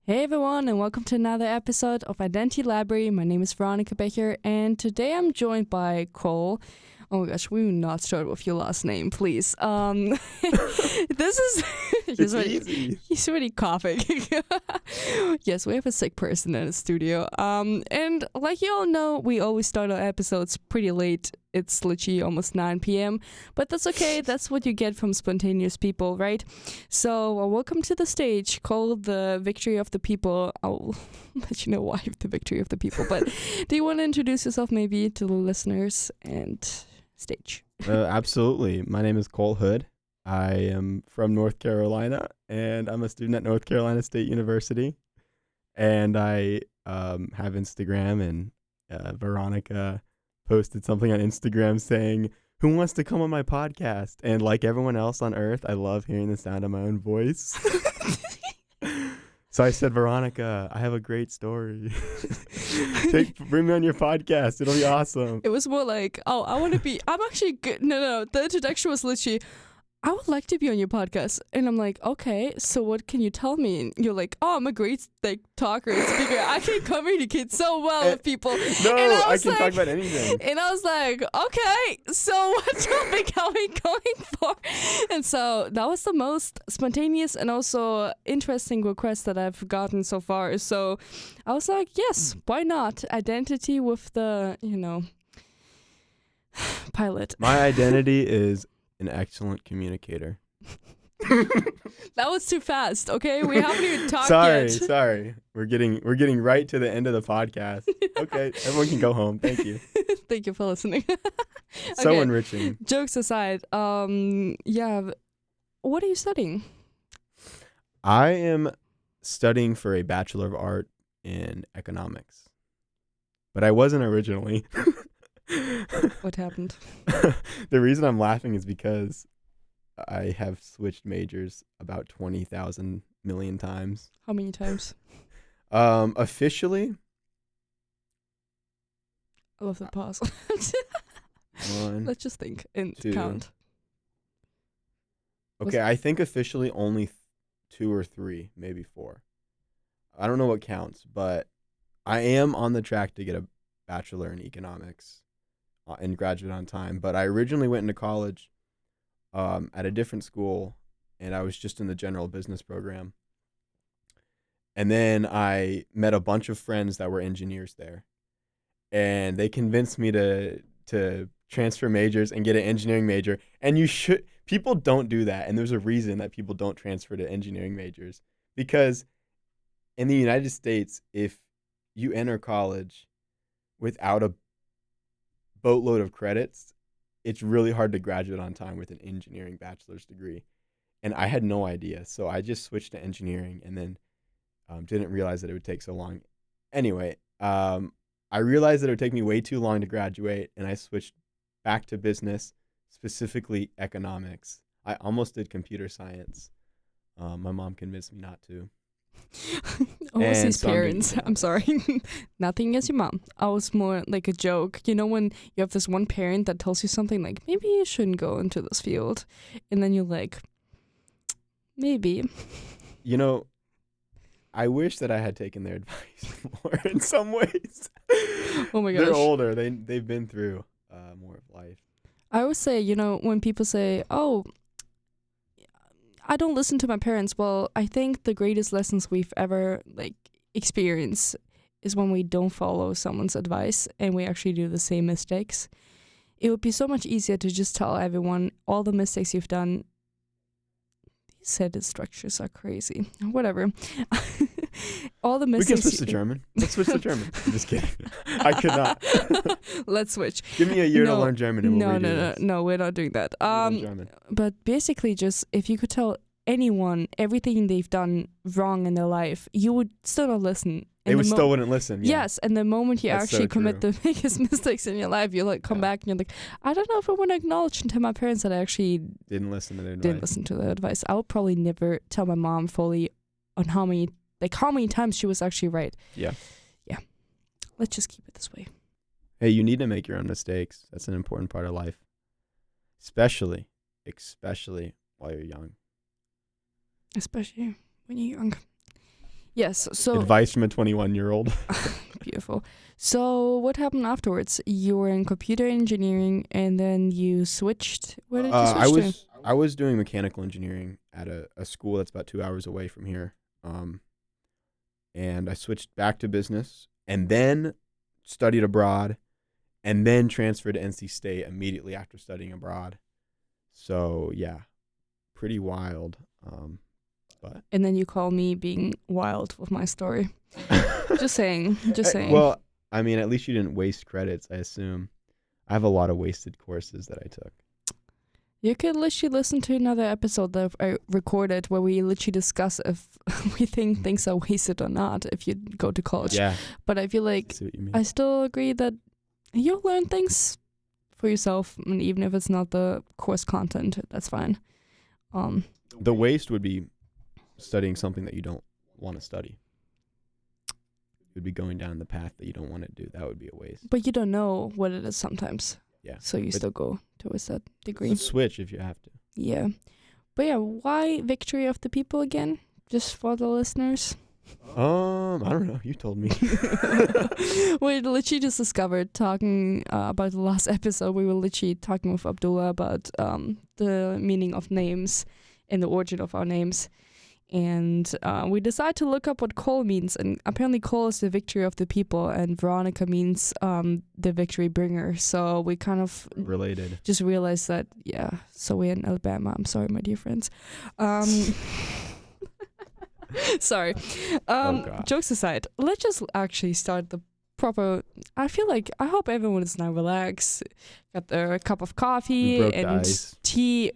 Hey everyone, and welcome to another episode of Identity Library. My name is Veronica Becher, and today I'm joined by Cole. Oh my gosh, we will not start with your last name, please. This is he's already coughing. Yes, we have a sick person in the studio. And like you all know, we always start our episodes pretty late. It's literally almost 9 p.m. But that's okay. That's what you get from spontaneous people, right? So welcome to the stage, called the Victory of the People. I'll let you know why the Victory of the People. But do you want to introduce yourself maybe to the listeners and stage? Absolutely. My name is Cole Hood. I am from North Carolina, and I'm a student at North Carolina State University. And I have Instagram, and Veronica posted something on Instagram saying, "Who wants to come on my podcast?" And like everyone else on earth, I love hearing the sound of my own voice. So I said, "Veronica, I have a great story. Bring me on your podcast. It'll be awesome." It was more like, oh, I'm actually good. No. The introduction was literally, I would like to be on your podcast. And I'm like, okay, so what can you tell me? And you're like, oh, I'm a great talker and speaker. I can communicate so well with people. No, I can talk about anything. And I was like, okay, so what topic are we going for? And so that was the most spontaneous and also interesting request that I've gotten so far. So I was like, yes, why not? Identity with the, pilot. My identity is an excellent communicator. That was too fast. Okay, we haven't even talked yet. Sorry. We're getting right to the end of the podcast. Okay, everyone can go home. Thank you. Thank you for listening. So enriching. Jokes aside, yeah. What are you studying? I am studying for a Bachelor of Art in Economics, but I wasn't originally. What happened? The reason I'm laughing is because I have switched majors about 20,000 million times. How many times? Officially, I love the pause. one, Let's just think and two. count. Okay, I think officially only 2 or 3, maybe 4. I don't know what counts, but I am on the track to get a bachelor in economics and graduate on time. But I originally went into college at a different school, and I was just in the general business program. And then I met a bunch of friends that were engineers there, and they convinced me to transfer majors and get an engineering major. And people don't do that, and there's a reason that people don't transfer to engineering majors, because in the United States, if you enter college without a boatload of credits, it's really hard to graduate on time with an engineering bachelor's degree. And I had no idea, so I just switched to engineering, and then didn't realize that it would take so long. Anyway, I realized that it would take me way too long to graduate, and I switched back to business, specifically economics. I almost did computer science. My mom convinced me not to. Almost these parents. I'm sorry. Nothing against your mom. I was more like a joke. You know, when you have this one parent that tells you something like, maybe you shouldn't go into this field. And then you're like, maybe. You know, I wish that I had taken their advice more in some ways. Oh my gosh. They're older. They've been through more of life. I always say, when people say, oh, I don't listen to my parents. Well, I think the greatest lessons we've ever experienced is when we don't follow someone's advice and we actually do the same mistakes. It would be so much easier to just tell everyone all the mistakes you've done. These sentence structures are crazy. Whatever. All the mistakes. We can switch to German. Let's switch to German. I'm just kidding. I could not. Let's switch. Give me a year to learn German and we'll redo this. No, we're not doing that. German. But basically, just if you could tell anyone everything they've done wrong in their life, you would still not listen. They still wouldn't listen. Yeah. Yes, and the moment you actually commit the biggest mistakes in your life, you come back and you're like, I don't know if I want to acknowledge and tell my parents that I actually didn't listen to their advice. I would probably never tell my mom fully on how many times she was actually right. Yeah. Let's just keep it this way. Hey, you need to make your own mistakes. That's an important part of life. Especially while you're young. Especially when you're young. Yes. So Advice from a 21-year-old. beautiful. So what happened afterwards? You were in computer engineering, and then you switched. Where did you switch to? I was doing mechanical engineering at a school that's about 2 hours away from here. And I switched back to business, and then studied abroad, and then transferred to NC State immediately after studying abroad. So yeah, pretty wild. But And then you call me being wild with my story. Just saying. Just saying. Well, I mean, at least you didn't waste credits, I assume. I have a lot of wasted courses that I took. You could literally listen to another episode that I recorded where we literally discuss if we think things are wasted or not if you go to college. Yeah. But I feel like See what you mean. I still agree that you'll learn things for yourself, and even if it's not the course content, that's fine. The waste would be studying something that you don't want to study. You would be going down the path that you don't want to do. That would be a waste. But you don't know what it is sometimes. Yeah. So you still go towards that degree. Switch if you have to. Yeah. But yeah, why Victory of the People again? Just for the listeners. I don't know. You told me. We literally just discovered talking about the last episode. We were literally talking with Abdullah about the meaning of names and the origin of our names. And we decided to look up what Cole means. And apparently Cole is the victory of the people, and Veronica means the victory bringer. So we kind of related. Just realized that, yeah. So we're in Alabama. I'm sorry, my dear friends. Sorry. Jokes aside, let's just actually start the proper. I hope everyone is now relaxed, got their cup of coffee and tea.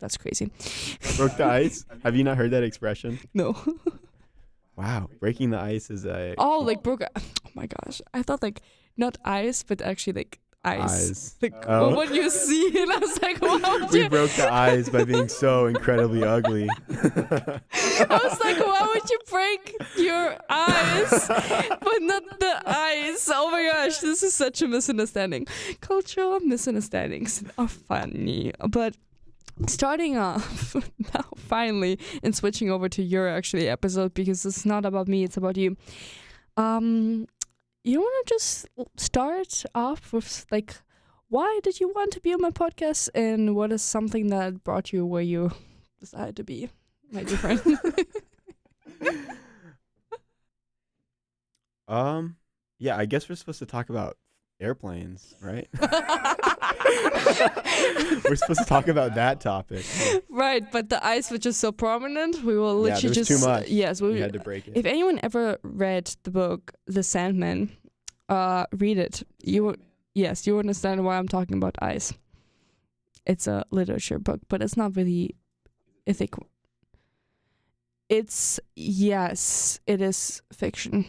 That's crazy. Broke the ice? Have you not heard that expression? No. Wow. Breaking the ice is a... Oh, like broke... Oh my gosh. I thought like not ice, but actually like ice. Like what you see. And I was like, wow. We broke the ice by being so incredibly ugly. I was like, why would you break your eyes, but not the ice? Oh my gosh, this is such a misunderstanding. Cultural misunderstandings are funny, but... Starting off now, finally, and switching over to your actually episode, because it's not about me, it's about you. You want to just start off with like, why did you want to be on my podcast, and what is something that brought you where you decided to be, my dear friend? Yeah, I guess we're supposed to talk about airplanes, right? We're supposed to talk about that topic. Right, but the ice was just so prominent, we will literally just... too much. Yes, we had to break it. If anyone ever read the book The Sandman, read it. You understand why I'm talking about ice. It's a literature book, but it's not really ethical. It is fiction.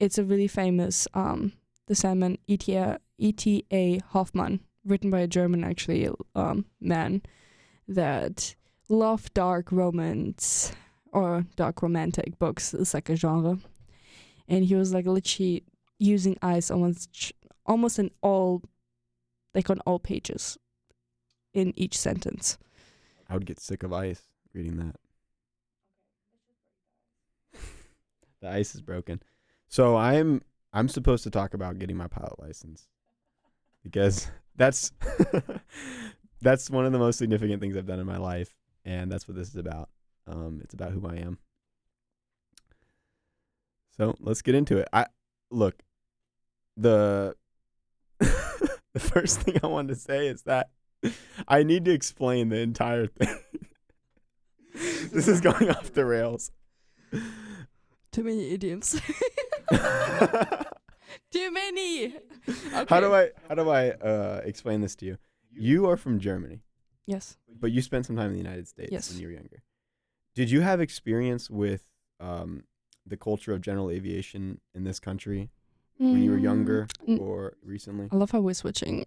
It's a really famous The Sandman, E.T.A. Hoffmann, written by a German actually man that loved dark romance or dark romantic books. It's like a genre, and he was like literally using ice almost in all, like on all pages, in each sentence. I would get sick of ice reading that. The ice is broken. So I'm supposed to talk about getting my pilot license, because that's that's one of the most significant things I've done in my life, and that's what this is about. It's about who I am. So let's get into it. The first thing I wanted to say is that I need to explain the entire thing. This is going off the rails. Too many idioms. Too many. Okay. How do I explain this to you? You are from Germany. Yes. But you spent some time in the United States Yes. when you were younger. Did you have experience with the culture of general aviation in this country when you were younger or recently? I love how we're switching.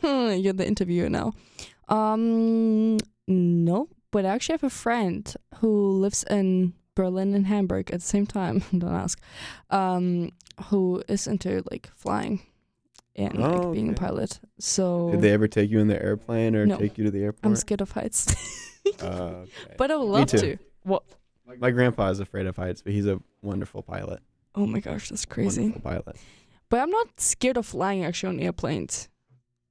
You're the interviewer now. No, but I actually have a friend who lives in Berlin and Hamburg at the same time. Don't ask. Who is into like flying and being a pilot. So did they ever take you in the airplane or No. take you to the airport? I'm scared of heights. Okay. But I would love too. to. What? My grandpa is afraid of heights, but he's a wonderful pilot. Oh my gosh, that's crazy. Wonderful pilot. But I'm not scared of flying actually on airplanes.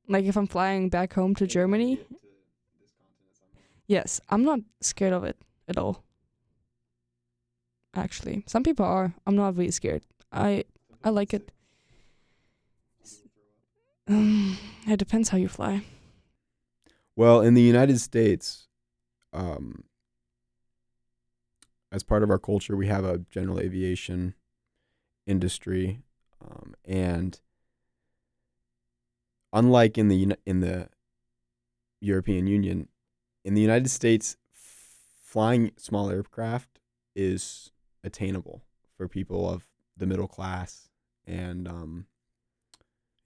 Like if I'm flying back home to Germany. Yes, I'm not scared of it at all. Actually, some people are. I'm not really scared. I like it. It depends how you fly. Well, in the United States, um, as part of our culture, we have a general aviation industry, and unlike in the European Union, in the United States, flying small aircraft is attainable for people of the middle class and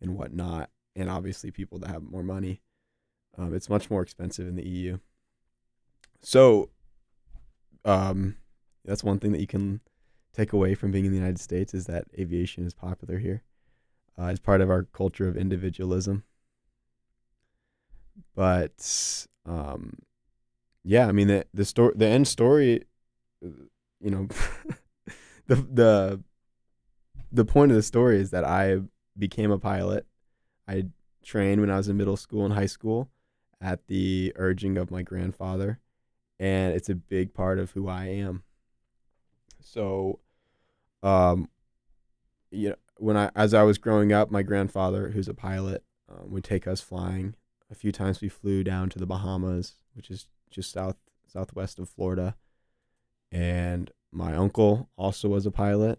whatnot, and obviously people that have more money. It's much more expensive in the EU. So that's one thing that you can take away from being in the United States is that aviation is popular here. It's part of our culture of individualism. But yeah, I mean the end story, you know, the point of the story is that I became a pilot. I trained when I was in middle school and high school at the urging of my grandfather, and it's a big part of who I am. So, as I was growing up, my grandfather, who's a pilot, would take us flying. A few times we flew down to the Bahamas, which is just southwest of Florida. And my uncle also was a pilot,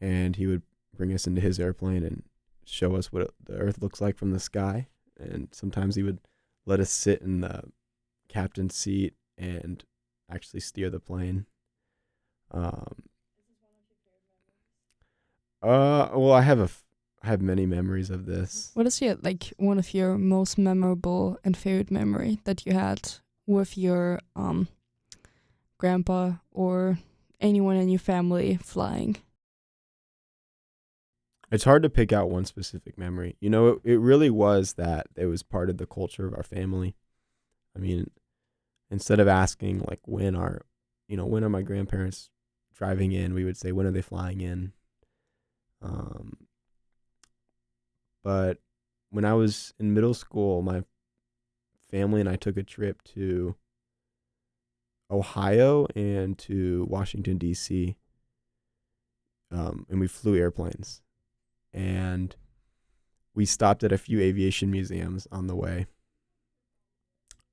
and he would bring us into his airplane and show us what the Earth looks like from the sky. And sometimes he would let us sit in the captain's seat and actually steer the plane. Well, I have many memories of this. What is one of your most memorable and favorite memory that you had with your grandpa or anyone in your family flying? It's hard to pick out one specific memory. It really was that it was part of the culture of our family. I mean, instead of asking like when are my grandparents driving in, we would say when are they flying in. But when I was in middle school, my family and I took a trip to Ohio and to Washington, D.C., and we flew airplanes. And we stopped at a few aviation museums on the way.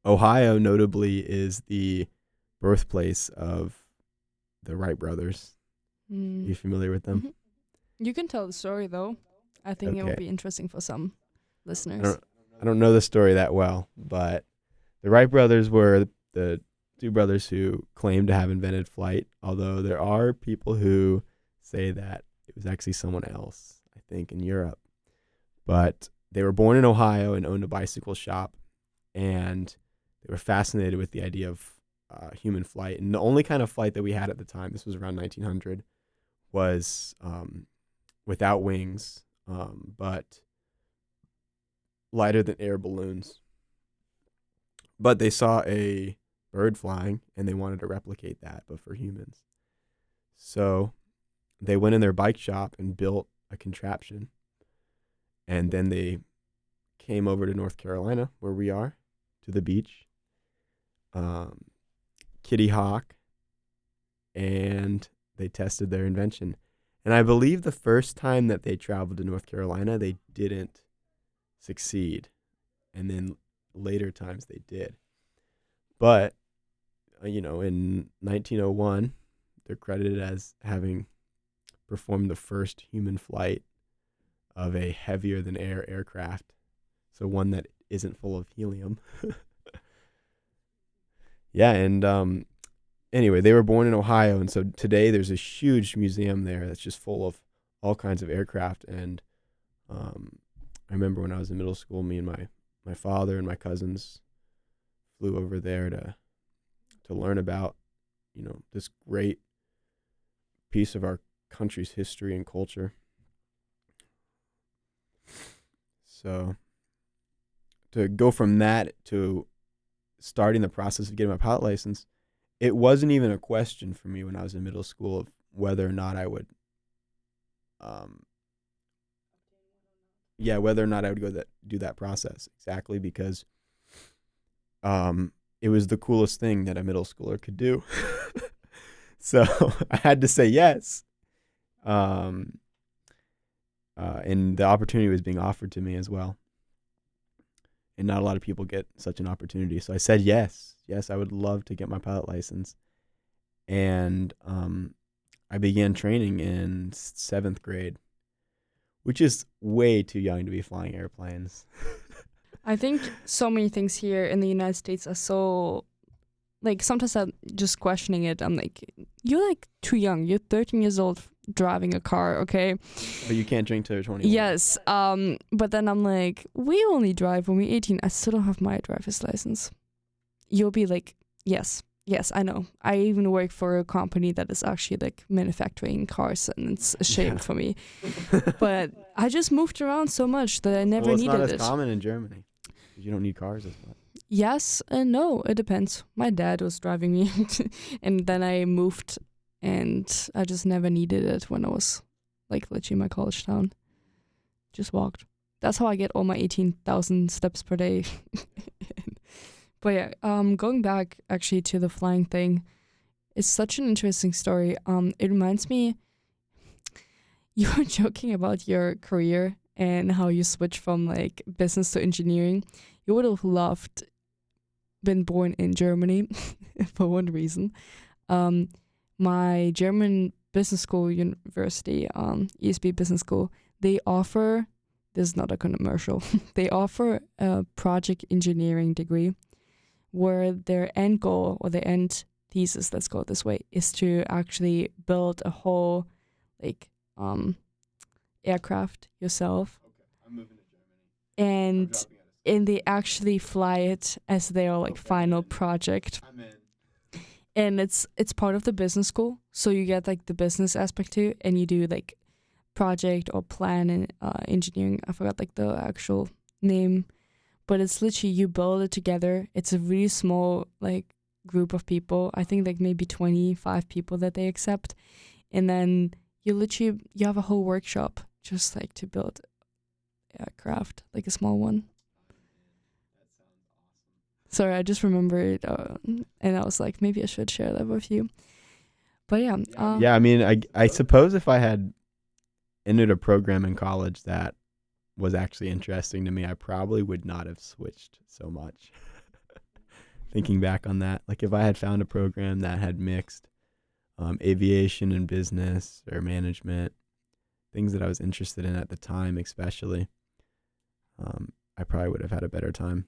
Ohio, notably, is the birthplace of the Wright brothers. Are you familiar with them? Mm-hmm. You can tell the story, though. I think it will be interesting for some listeners. I don't know the story that well, but the Wright brothers were the two brothers who claim to have invented flight, although there are people who say that it was actually someone else, I think, in Europe. But they were born in Ohio and owned a bicycle shop, and they were fascinated with the idea of human flight. And the only kind of flight that we had at the time, this was around 1900, was without wings, but lighter than air balloons. But they saw a bird flying, and they wanted to replicate that, but for humans. So they went in their bike shop and built a contraption. And then they came over to North Carolina, where we are, to the beach, Kitty Hawk, and they tested their invention. And I believe the first time that they traveled to North Carolina, they didn't succeed. And then later times they did. But, in 1901, they're credited as having performed the first human flight of a heavier than air aircraft. So one that isn't full of helium. Yeah, and anyway, they were born in Ohio, and so today there's a huge museum there that's just full of all kinds of aircraft. And I remember when I was in middle school, me and my father and my cousins flew over there to learn about, this great piece of our country's history and culture. So to go from that to starting the process of getting my pilot license, it wasn't even a question for me when I was in middle school of whether or not I would, um, whether or not I would do that process, exactly because it was the coolest thing that a middle schooler could do. So I had to say yes. Um, and the opportunity was being offered to me as well. And not a lot of people get such an opportunity. So I said yes. Yes, I would love to get my pilot license. And I began training in 7th grade, which is way too young to be flying airplanes. I think so many things here in the United States are so, like, sometimes I'm just questioning it. I'm like, you're like too young. You're 13 years old driving a car, okay? But you can't drink till you're 21. Yes. But then I'm like, we only drive when we're 18. I still don't have my driver's license. You'll be like, yes, I know. I even work for a company that is actually like manufacturing cars, and it's a shame for me. But I just moved around so much that I never needed it. Well, it's not as common in Germany. You don't need cars as much. Yes and no. It depends. My dad was driving me, and then I moved, and I just never needed it when I was like literally in my college town. Just walked. That's how I get all my 18,000 steps per day. But yeah, going back actually to the flying thing, it's such an interesting story. It reminds me, you were joking about your career and how you switched from like business to engineering. You would have loved been born in Germany for one reason. My German business school university, ESB Business School, they offer, this is not a commercial, they offer a project engineering degree where their end goal or their end thesis, let's go this way, is to actually build a whole like aircraft yourself. Okay, I'm moving to Germany. And they actually fly it as their like final project. I'm in. And it's part of the business school, so you get like the business aspect too, and you do like project or plan and engineering. I forgot like the actual name, but it's literally you build it together. It's a really small like group of people. I think like maybe 25 people that they accept, and then you have a whole workshop just like to build aircraft, like a small one. Sorry, I just remembered, and I was like, maybe I should share that with you. But yeah. I mean, I suppose if I had entered a program in college that was actually interesting to me, I probably would not have switched so much. Thinking back on that, like if I had found a program that had mixed aviation and business or management, things that I was interested in at the time, especially, I probably would have had a better time.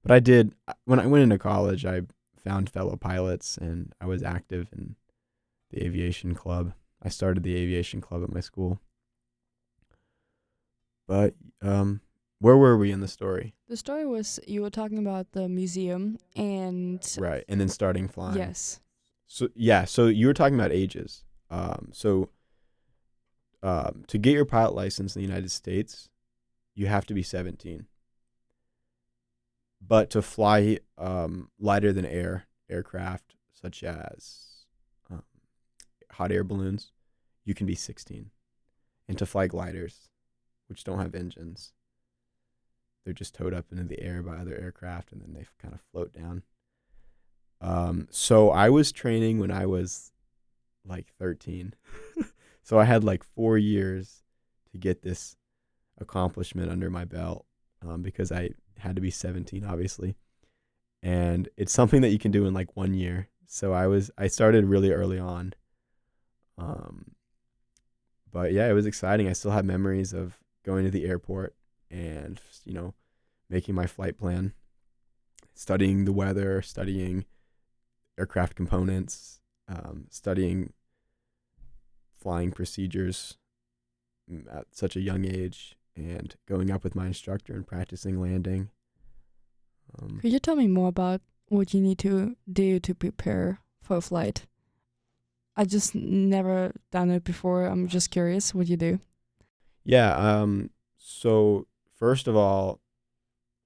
But I did, when I went into college, I found fellow pilots and I was active in the aviation club. I started the aviation club at my school. But where were we in the story? The story was you were talking about the museum and... Right, and then starting flying. Yes. So you were talking about ages. To get your pilot license in the United States, you have to be 17. But to fly lighter than air aircraft, such as hot air balloons, you can be 16. And to fly gliders, which don't have engines, they're just towed up into the air by other aircraft, and then they kind of float down. So I was training when I was like 13. So I had like 4 years to get this accomplishment under my belt, because I had to be 17, obviously. And it's something that you can do in like 1 year. So I started really early on. But yeah, it was exciting. I still have memories of going to the airport and, making my flight plan, studying the weather, studying aircraft components, studying flying procedures at such a young age, and going up with my instructor and practicing landing. Could you tell me more about what you need to do to prepare for a flight? I just never done it before. I'm just curious what you do. Yeah. So first of all,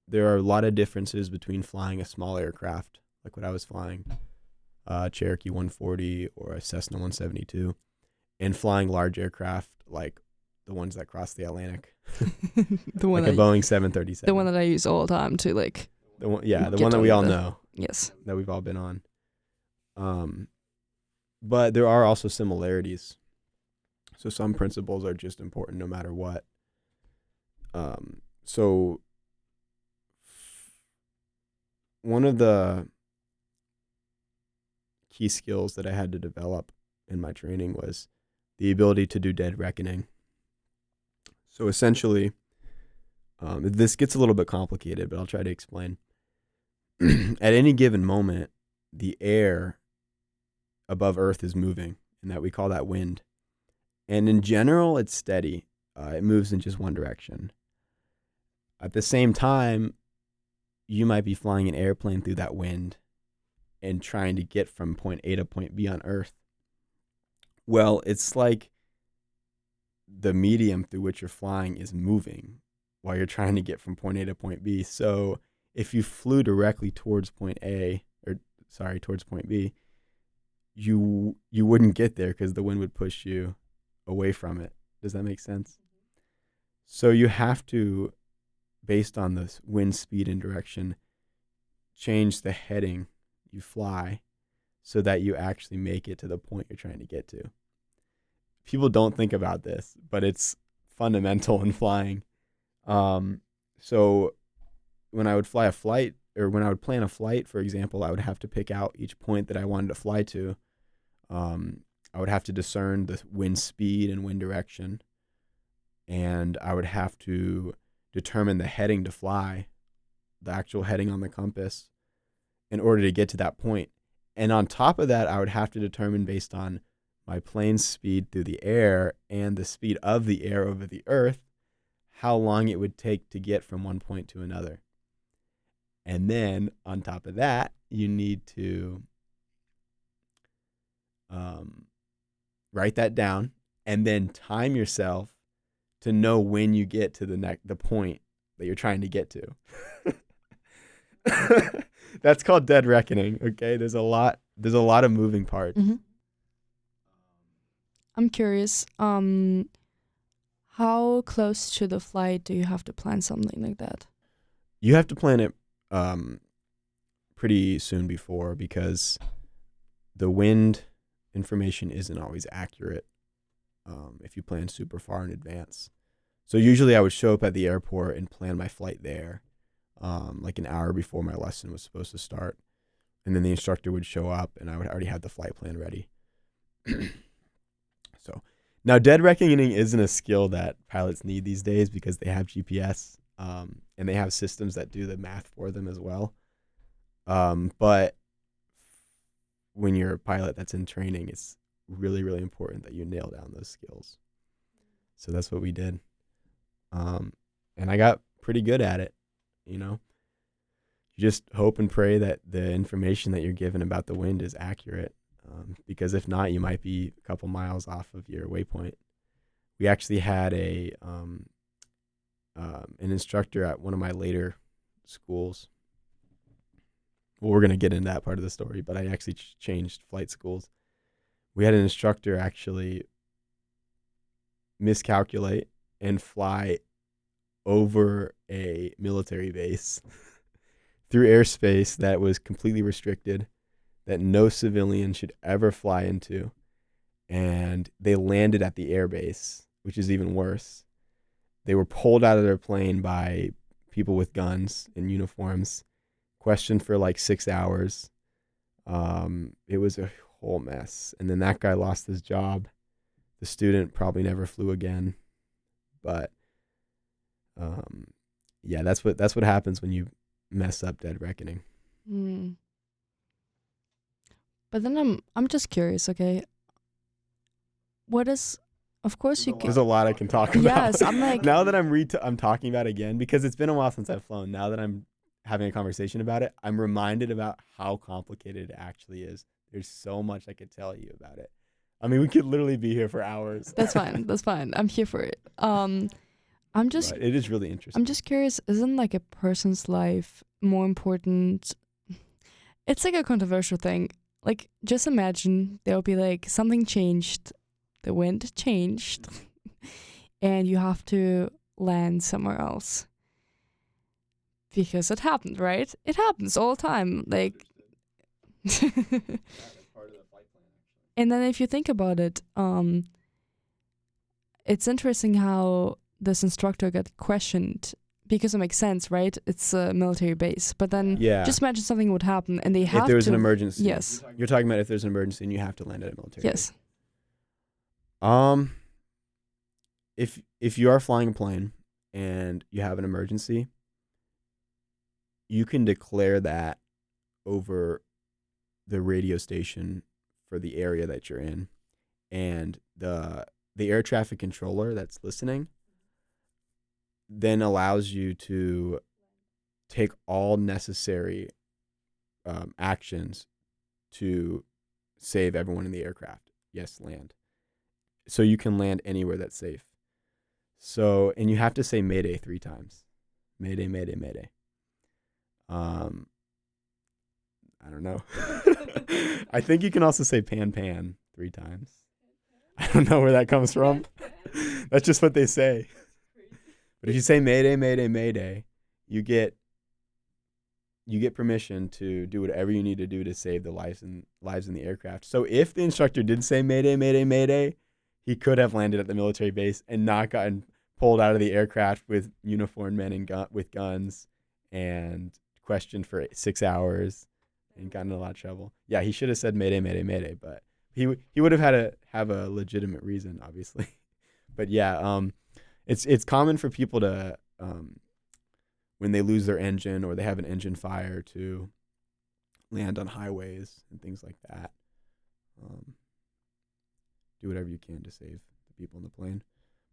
there are a lot of differences between flying a small aircraft, like what I was flying, Cherokee 140 or a Cessna 172, and flying large aircraft like the ones that cross the Atlantic, The one like a that Boeing 737. the one that I use all the time to like. The one get that we on all the- know, Yes. that we've all been on. But there are also similarities. So some principles are just important no matter what. So one of the key skills that I had to develop in my training was the ability to do dead reckoning. So essentially, this gets a little bit complicated, but I'll try to explain. At any given moment, the air above Earth is moving, and that we call that wind. And in general, it's steady. It moves in just one direction. At the same time, you might be flying an airplane through that wind and trying to get from point A to point B on Earth. Well, it's like the medium through which you're flying is moving while you're trying to get from point A to point B. So if you flew directly towards point B, you wouldn't get there because the wind would push you away from it. Does that make sense? So you have to, based on the wind speed and direction, change the heading you fly so that you actually make it to the point you're trying to get to. People don't think about this, but it's fundamental in flying. So when I would fly a flight, or when I would plan a flight, for example, I would have to pick out each point that I wanted to fly to. I would have to discern the wind speed and wind direction, and I would have to determine the heading to fly, the actual heading on the compass, in order to get to that point. And on top of that, I would have to determine, based on my plane's speed through the air and the speed of the air over the Earth, how long it would take to get from one point to another. And then on top of that, you need to write that down and then time yourself to know when you get to the point that you're trying to get to. That's called dead reckoning. Okay, there's a lot of moving parts. Mm-hmm. I'm curious. How close to the flight do you have to plan something like that? You have to plan it pretty soon before, because the wind information isn't always accurate if you plan super far in advance. So usually I would show up at the airport and plan my flight there, like an hour before my lesson was supposed to start. And then the instructor would show up and I would already have the flight plan ready. So now dead reckoning isn't a skill that pilots need these days because they have GPS and they have systems that do the math for them as well. But when you're a pilot that's in training, it's really, really important that you nail down those skills. So that's what we did. And I got pretty good at it, you know. You just hope and pray that the information that you're given about the wind is accurate, because if not, you might be a couple miles off of your waypoint. We actually had an instructor at one of my later schools. Well, we're going to get into that part of the story, but I actually changed flight schools. We had an instructor actually miscalculate and fly over a military base through airspace that was completely restricted, that no civilian should ever fly into. And they landed at the airbase, which is even worse. They were pulled out of their plane by people with guns in uniforms, questioned for like 6 hours. It was a whole mess. And then that guy lost his job. The student probably never flew again. But yeah, that's what happens when you mess up dead reckoning. But then I'm just curious, okay? What is, of course you can. There's a lot I can talk about. Yes, I'm like, now that I'm talking about it again, because it's been a while since I've flown. Now that I'm having a conversation about it, I'm reminded about how complicated it actually is. There's so much I could tell you about it. I mean, we could literally be here for hours. That's fine. I'm here for it. I'm just. But it is really interesting. I'm just curious. Isn't like a person's life more important? It's like a controversial thing. Like, just imagine there'll be like something changed, the wind changed, and you have to land somewhere else. Because it happened, right? It happens all the time. Like, and then if you think about it, it's interesting how this instructor got questioned because it makes sense, right? It's a military base. But then just imagine something would happen and they have to... If there was an emergency. Yes. You're talking about if there's an emergency and you have to land at a military Yes. base. If you are flying a plane and you have an emergency, you can declare that over the radio station for the area that you're in, and the air traffic controller that's listening then allows you to take all necessary actions to save everyone in the aircraft. Yes, land. So you can land anywhere that's safe. So, and you have to say Mayday 3 times. Mayday, Mayday, Mayday. I don't know. I think you can also say Pan Pan 3 times. I don't know where that comes from. That's just what they say. But if you say Mayday, Mayday, Mayday, you get permission to do whatever you need to do to save the lives in the aircraft. So if the instructor did say Mayday, Mayday, Mayday, he could have landed at the military base and not gotten pulled out of the aircraft with uniformed men with guns and questioned for 6 hours and gotten in a lot of trouble. Yeah, he should have said Mayday, Mayday, Mayday, but he would have had to have a legitimate reason, obviously. But yeah, it's common for people to when they lose their engine or they have an engine fire to land on highways and things like that. Do whatever you can to save the people in the plane.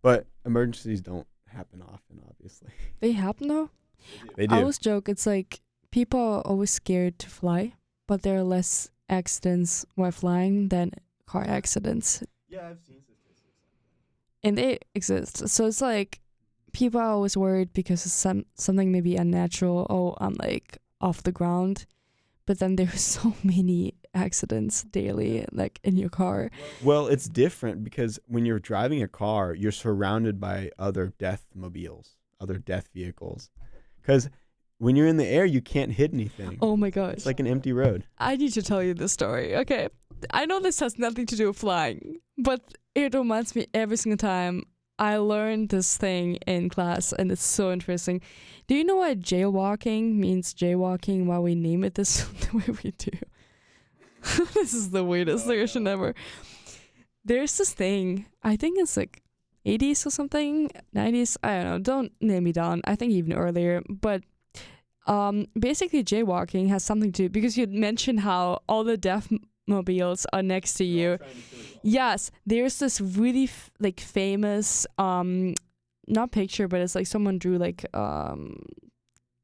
But emergencies don't happen often, obviously. They happen though? They do. I always joke, it's like people are always scared to fly, but there are less accidents while flying than car accidents. Yeah, I've seen statistics like that. And they exist. So it's like people are always worried because it's something maybe unnatural. Oh, I'm like off the ground. But then there's so many accidents daily, like in your car. Well, it's different because when you're driving a car, you're surrounded by other death vehicles. Because when you're in the air, you can't hit anything. Oh my gosh. It's like an empty road. I need to tell you this story. Okay. I know this has nothing to do with flying, but it reminds me every single time I learned this thing in class, and it's so interesting. Do you know what jaywalking means? Jaywalking, why we name it this the way we do? This is the weirdest version ever. There's this thing, I think it's like 80s or something, 90s, I don't know, don't name me down, I think even earlier, but basically jaywalking has something to do, because you mentioned how all the deaf mobiles are next to you. Yes, there's this really famous not picture, but it's like someone drew like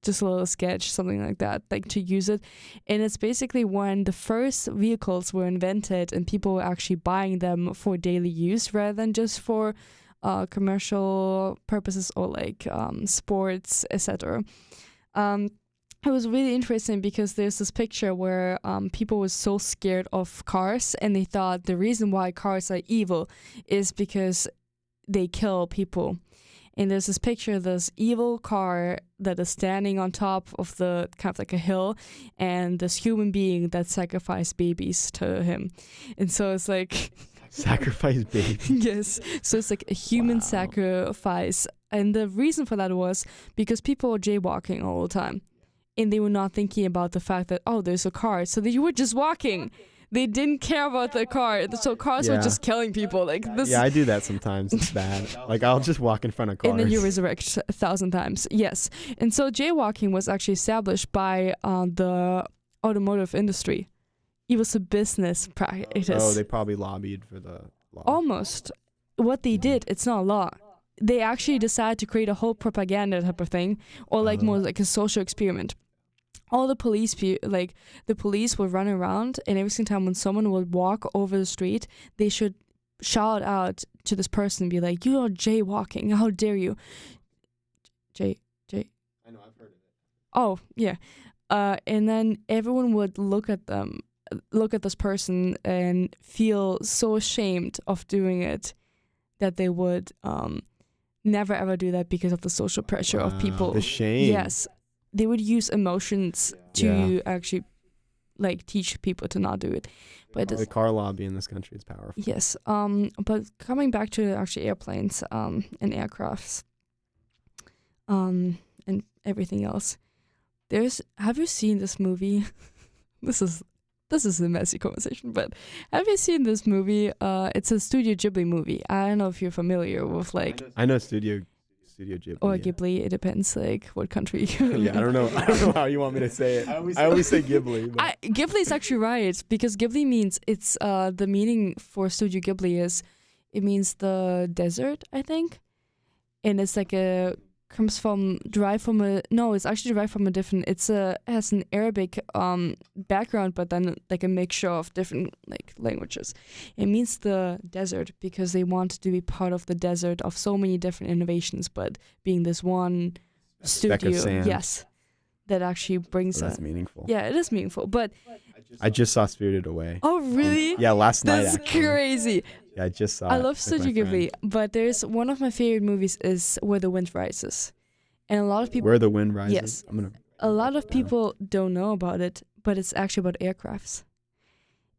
just a little sketch, something like that, like to use it. And it's basically when the first vehicles were invented and people were actually buying them for daily use rather than just for commercial purposes or like sports, etc. It was really interesting because there's this picture where people were so scared of cars, and they thought the reason why cars are evil is because they kill people. And there's this picture of this evil car that is standing on top of the kind of like a hill, and this human being that sacrificed babies to him. And so it's like... Sacrifice babies? Yes. So it's like a human sacrifice. And the reason for that was because people were jaywalking all the time. And they were not thinking about the fact that, oh, there's a car. So they were just walking. They didn't care about the car. So cars were just killing people. Like this. Yeah, I do that sometimes. It's bad. Like I'll just walk in front of cars. And then you resurrect 1,000 times. Yes. And so jaywalking was actually established by the automotive industry. It was a business practice. Oh, they probably lobbied for the law. Almost. What they did, it's not a law. They actually decided to create a whole propaganda type of thing, or like more like a social experiment. All the police, the police would run around, and every single time when someone would walk over the street, they should shout out to this person and be like, "You are jaywalking! How dare you!" I know, I've heard of it. Oh yeah, and then everyone would look at them look at this person and feel so ashamed of doing it that they would never ever do that because of the social pressure of people. The shame. Yes, they would use emotions to actually like teach people to not do it. But the car lobby in this country is powerful. Yes. But coming back to actually airplanes and aircrafts and everything else, have you seen this movie? This is a messy conversation, but have you seen this movie? It's a Studio Ghibli movie. I don't know if you're familiar with like. I know Studio Ghibli. Or Ghibli. It depends like what country. Yeah, I don't know how you want me to say it. I always say Ghibli. Ghibli is actually right, because Ghibli means it's the meaning for Studio Ghibli is it means the desert, I think, and it's like it's actually derived from a different. It has an Arabic background, but then like a mixture of different like languages. It means the desert because they want to be part of the desert of so many different innovations, but being this one studio, yes, that actually brings. That's meaningful. Yeah, it is meaningful, but. I just saw Spirited Away. Oh, really? Yeah, last night. That's crazy. Yeah, I just saw it. I love Studio Ghibli, but there's one of my favorite movies is Where the Wind Rises. And a lot of people... Where the Wind Rises? Yes. A lot of people don't know about it, but it's actually about aircrafts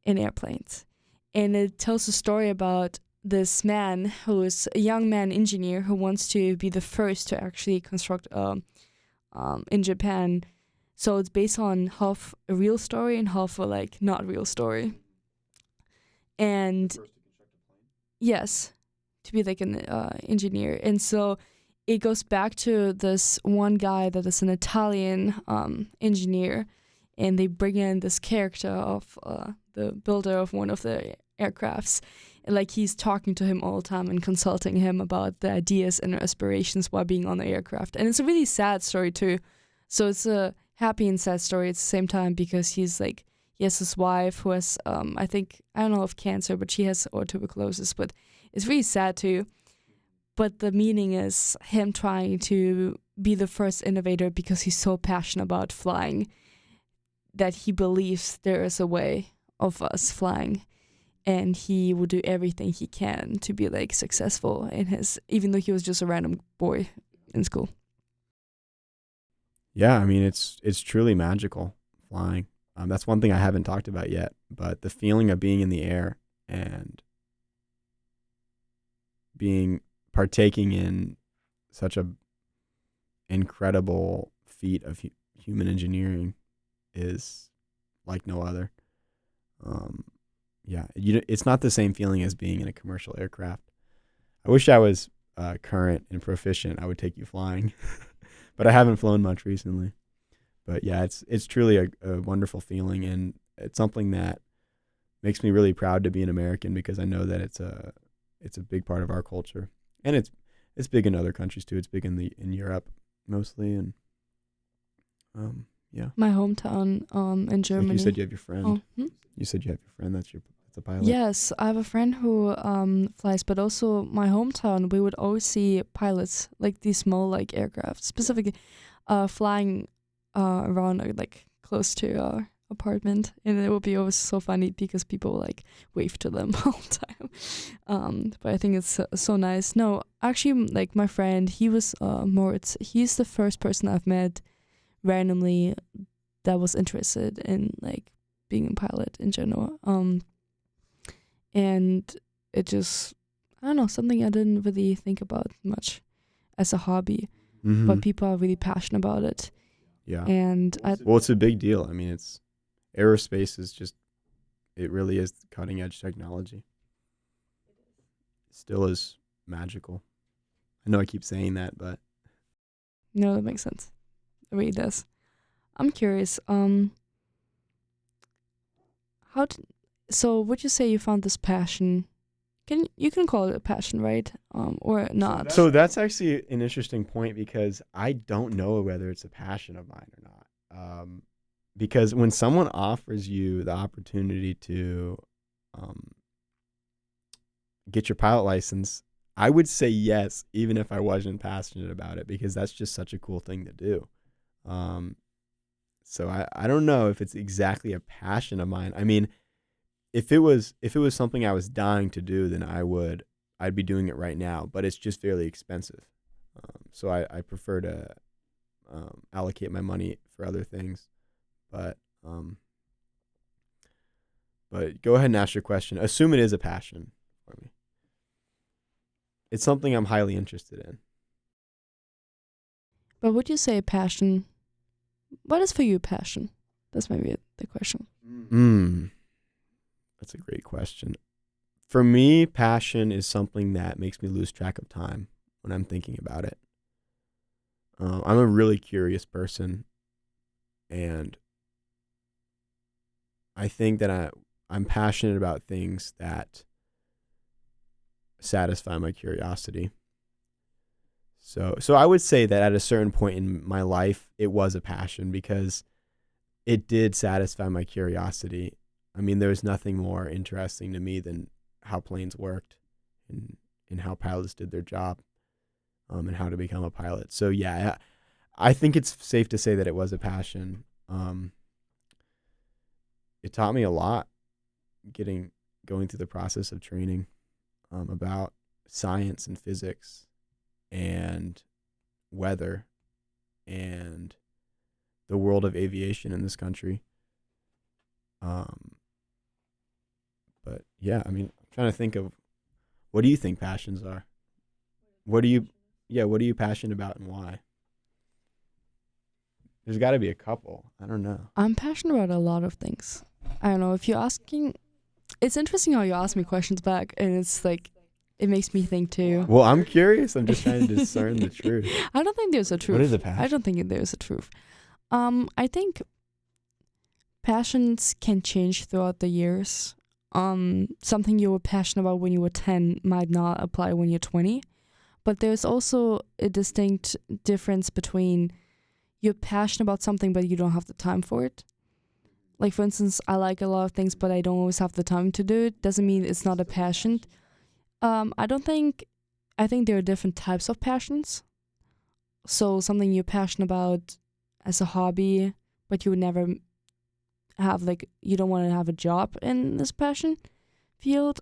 and airplanes. And it tells a story about this man who is a young man engineer who wants to be the first to actually construct in Japan. So it's based on half a real story and half a like not real story. And yes, to be like an engineer. And so it goes back to this one guy that is an Italian engineer, and they bring in this character of the builder of one of the aircrafts. And like he's talking to him all the time and consulting him about the ideas and aspirations while being on the aircraft. And it's a really sad story too. So it's a happy and sad story at the same time, because he has his wife who has I don't know if cancer, but she has or tuberculosis, but it's really sad too. But the meaning is him trying to be the first innovator because he's so passionate about flying that he believes there is a way of us flying, and he will do everything he can to be like successful in even though he was just a random boy in school. Yeah, I mean, it's truly magical, flying. That's one thing I haven't talked about yet, but the feeling of being in the air and partaking in such a incredible feat of human engineering is like no other. Yeah, it's not the same feeling as being in a commercial aircraft. I wish I was current and proficient. I would take you flying. But I haven't flown much recently. But yeah, it's truly a wonderful feeling, and it's something that makes me really proud to be an American, because I know that it's a big part of our culture, and it's big in other countries too. It's big in Europe mostly, and yeah. My hometown in Germany. Like you said you have your friend. Oh, You said you have your friend that's a pilot. Yes, I have a friend who flies, but also my hometown, we would always see pilots, like these small like aircraft, specifically flying around like close to our apartment, and it would be always so funny because people like wave to them all the time. But I think it's so nice. No, actually, like my friend, he was Moritz. He's the first person I've met randomly that was interested in like being a pilot in general. And it just, I don't know, something I didn't really think about much as a hobby, but people are really passionate about it. Yeah. And well, it's a big deal. I mean, aerospace is just, it really is cutting edge technology. It still is magical. I know I keep saying that, but. No, that makes sense. It really does. I'm curious, so would you say you found this passion? You can call it a passion, right? Or not? So that's actually an interesting point, because I don't know whether it's a passion of mine or not. Because when someone offers you the opportunity to get your pilot license, I would say yes, even if I wasn't passionate about it, because that's just such a cool thing to do. So I don't know if it's exactly a passion of mine. I mean, if it was something I was dying to do, then I'd be doing it right now. But it's just fairly expensive. So I prefer to allocate my money for other things. But go ahead and ask your question. Assume it is a passion for me. It's something I'm highly interested in. But would you say a passion? What is for you a passion? That's maybe the question. That's a great question. For me, passion is something that makes me lose track of time when I'm thinking about it. I'm a really curious person, and I think that I'm passionate about things that satisfy my curiosity. So I would say that at a certain point in my life, it was a passion because it did satisfy my curiosity. I mean, there was nothing more interesting to me than how planes worked and how pilots did their job, and how to become a pilot. So yeah, I think it's safe to say that it was a passion. It taught me a lot going through the process of training about science and physics and weather and the world of aviation in this country. But yeah, I mean, I'm trying to think of, what do you think passions are? What are you passionate about and why? There's got to be a couple. I don't know. I'm passionate about a lot of things. I don't know if you're asking. It's interesting how you ask me questions back, and it's like, it makes me think too. Well, I'm curious. I'm just trying to discern the truth. I don't think there's a truth. What is a passion? I don't think there's a truth. I think passions can change throughout the years. Something you were passionate about when you were 10 might not apply when you're 20. But there's also a distinct difference between you're passionate about something but you don't have the time for it. Like, for instance, I like a lot of things but I don't always have the time to do it. Doesn't mean it's not a passion. I think there are different types of passions. So something you're passionate about as a hobby, but you would never have, like, you don't want to have a job in this passion field.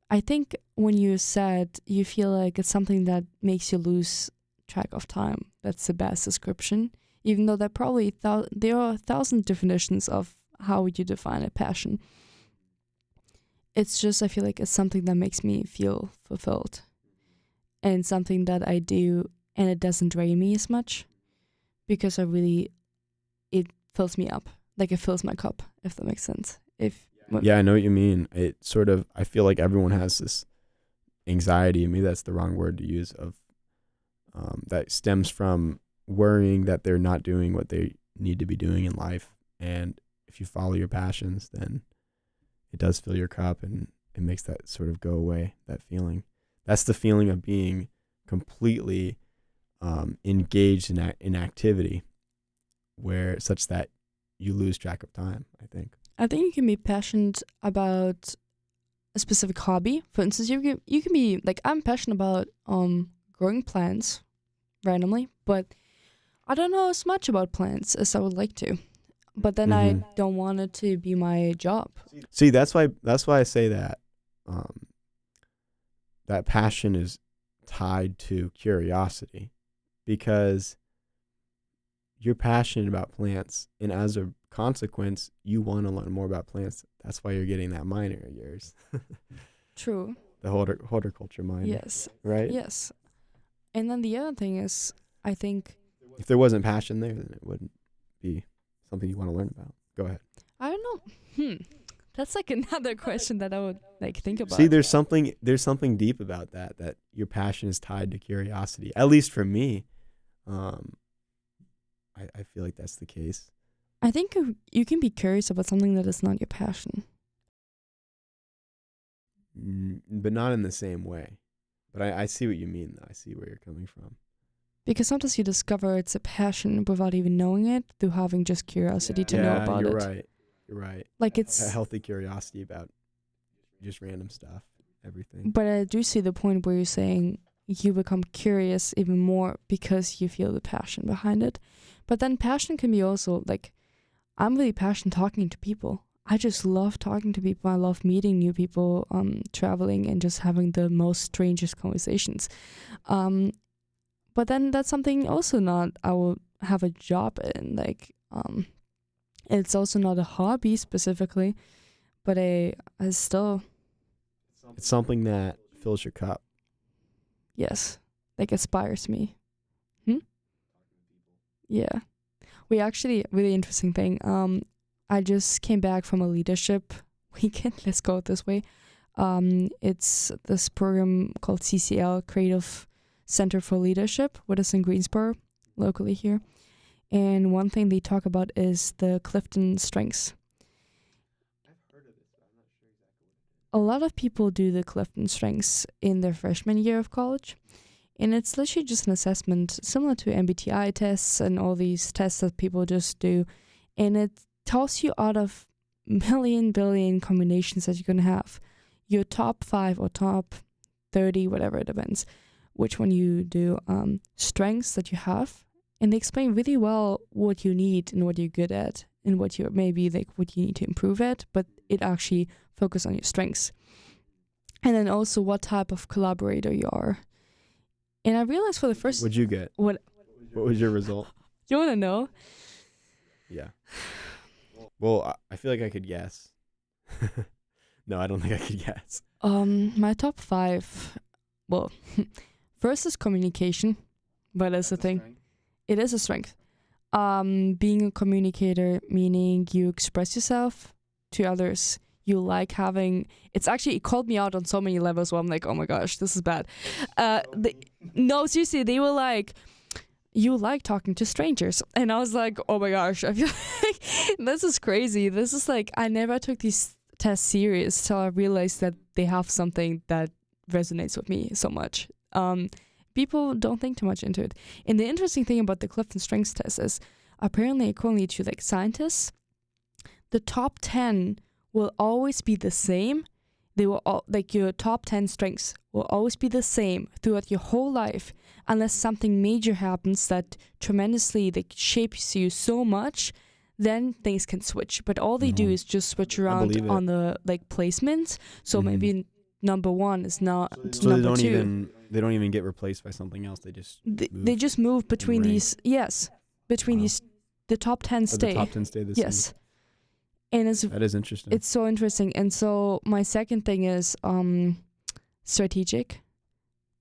I think when you said you feel like it's something that makes you lose track of time, that's the best description. Even though there are 1,000 definitions of how you define a passion. It's just, I feel like it's something that makes me feel fulfilled. And something that I do, and it doesn't drain me as much. Because it fills me up. Like, it fills my cup, if that makes sense. Yeah, I know what you mean. I feel like everyone has this anxiety, maybe that's the wrong word to use, of that stems from worrying that they're not doing what they need to be doing in life. And if you follow your passions, then it does fill your cup and it makes that sort of go away, that feeling. That's the feeling of being completely engaged in activity, where such that you lose track of time, I think. I think you can be passionate about a specific hobby. For instance, you can be, like, I'm passionate about growing plants randomly, but I don't know as much about plants as I would like to. But then I don't want it to be my job. See, that's why I say that that passion is tied to curiosity, because you're passionate about plants, and as a consequence, you want to learn more about plants. That's why you're getting that minor of yours. True. The horticulture minor. Yes. Right? Yes. And then the other thing is, I think, if there wasn't passion there, then it wouldn't be something you want to learn about. Go ahead. I don't know. That's like another question that I would think about. See, there's something deep about that your passion is tied to curiosity. At least for me, I feel like that's the case. I think you can be curious about something that is not your passion. But not in the same way. But I see what you mean, though. I see where you're coming from. Because sometimes you discover it's a passion without even knowing it, through having just curiosity to know about it. You're right. Like, it's a healthy curiosity about just random stuff, everything. But I do see the point where you're saying you become curious even more because you feel the passion behind it. But then passion can be also like, I'm really passionate talking to people. I just love talking to people. I love meeting new people, traveling and just having the most strangest conversations. But then that's something also not I will have a job in. Like, it's also not a hobby specifically, but I still, It's something that fills your cup. yes, like inspires me. Yeah. We actually, really interesting thing. I just came back from a leadership weekend. Let's go this way. It's this program called CCL, Creative Center for Leadership, with us in Greensboro, locally here. And one thing they talk about is the Clifton Strengths. I've heard of this, but I'm not sure exactly what it is. A lot of people do the Clifton Strengths in their freshman year of college. And it's literally just an assessment similar to MBTI tests and all these tests that people just do. And it tells you out of billion combinations that you're going to have, your top 5 or top 30, whatever it depends, which one you do, strengths that you have. And they explain really well what you need and what you're good at and what you maybe like what you need to improve at, but it actually focuses on your strengths. And then also what type of collaborator you are. And I realized for the first... What'd you get? What was your result? You want to know? Yeah. Well, I feel like I could guess. No, I don't think I could guess. My top 5... Well, first is communication. But that's the thing. It is a strength. Being a communicator, meaning you express yourself to others. You like having... It's actually... It called me out on so many levels where I'm like, oh my gosh, this is bad. No, seriously, they were like, you like talking to strangers. And I was like, oh my gosh, I feel like this is crazy. This is like, I never took these tests serious till I realized that they have something that resonates with me so much. People don't think too much into it. And the interesting thing about the Clifton Strengths test is apparently according to like scientists, the top 10 will always be the same. They will all, like your top 10 strengths will always be the same throughout your whole life unless something major happens that tremendously like shapes you so much, then things can switch. But all they do is just switch around on the like placements. So maybe number 1 is not so number 2. They don't even get replaced by something else. They just they just move between these. Yes, between these. The top 10 stay. The top 10 stay the same. Yes. And that is interesting. It's so interesting. And so my second thing is strategic.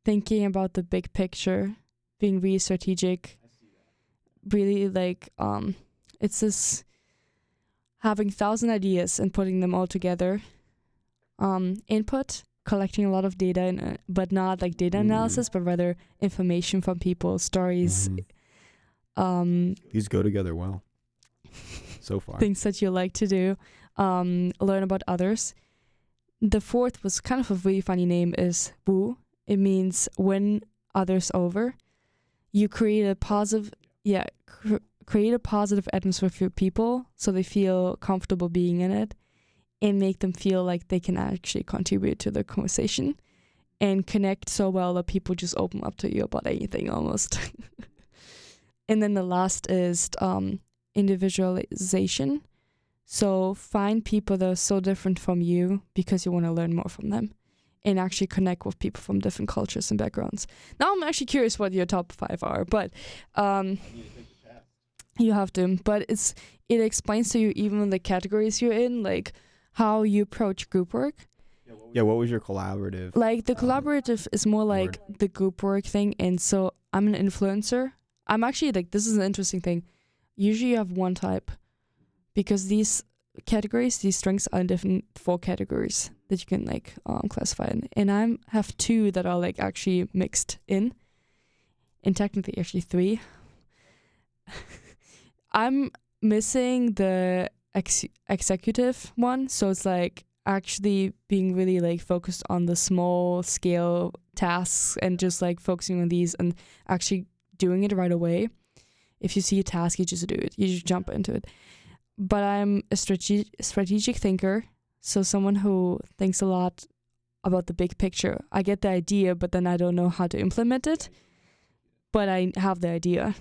Thinking about the big picture, being really strategic. Really like it's this having 1,000 ideas and putting them all together. Input, collecting a lot of data, but not like data analysis, but rather information from people, stories. These go together well. So far. Things that you like to do, learn about others. The fourth was kind of a really funny name, is woo. It means win others over. You create a positive, create a positive atmosphere for people so they feel comfortable being in it and make them feel like they can actually contribute to the conversation and connect so well that people just open up to you about anything almost. And then the last is individualization. So find people that are so different from you because you want to learn more from them and actually connect with people from different cultures and backgrounds. Now I'm actually curious what your top 5 are, but you have to. But it explains to you even the categories you're in, like how you approach group work. Yeah, what was your collaborative? Like the collaborative is more like the group work thing. And so I'm an influencer. I'm actually like, this is an interesting thing. Usually you have one type because these categories, these strengths are in different 4 categories that you can like classify in. And I have 2 that are like actually mixed in, and technically actually 3. I'm missing the executive one, so it's like actually being really like focused on the small scale tasks and just like focusing on these and actually doing it right away. If you see a task, you just do it. You just jump into it. But I'm a strategic thinker, so someone who thinks a lot about the big picture. I get the idea, but then I don't know how to implement it. But I have the idea.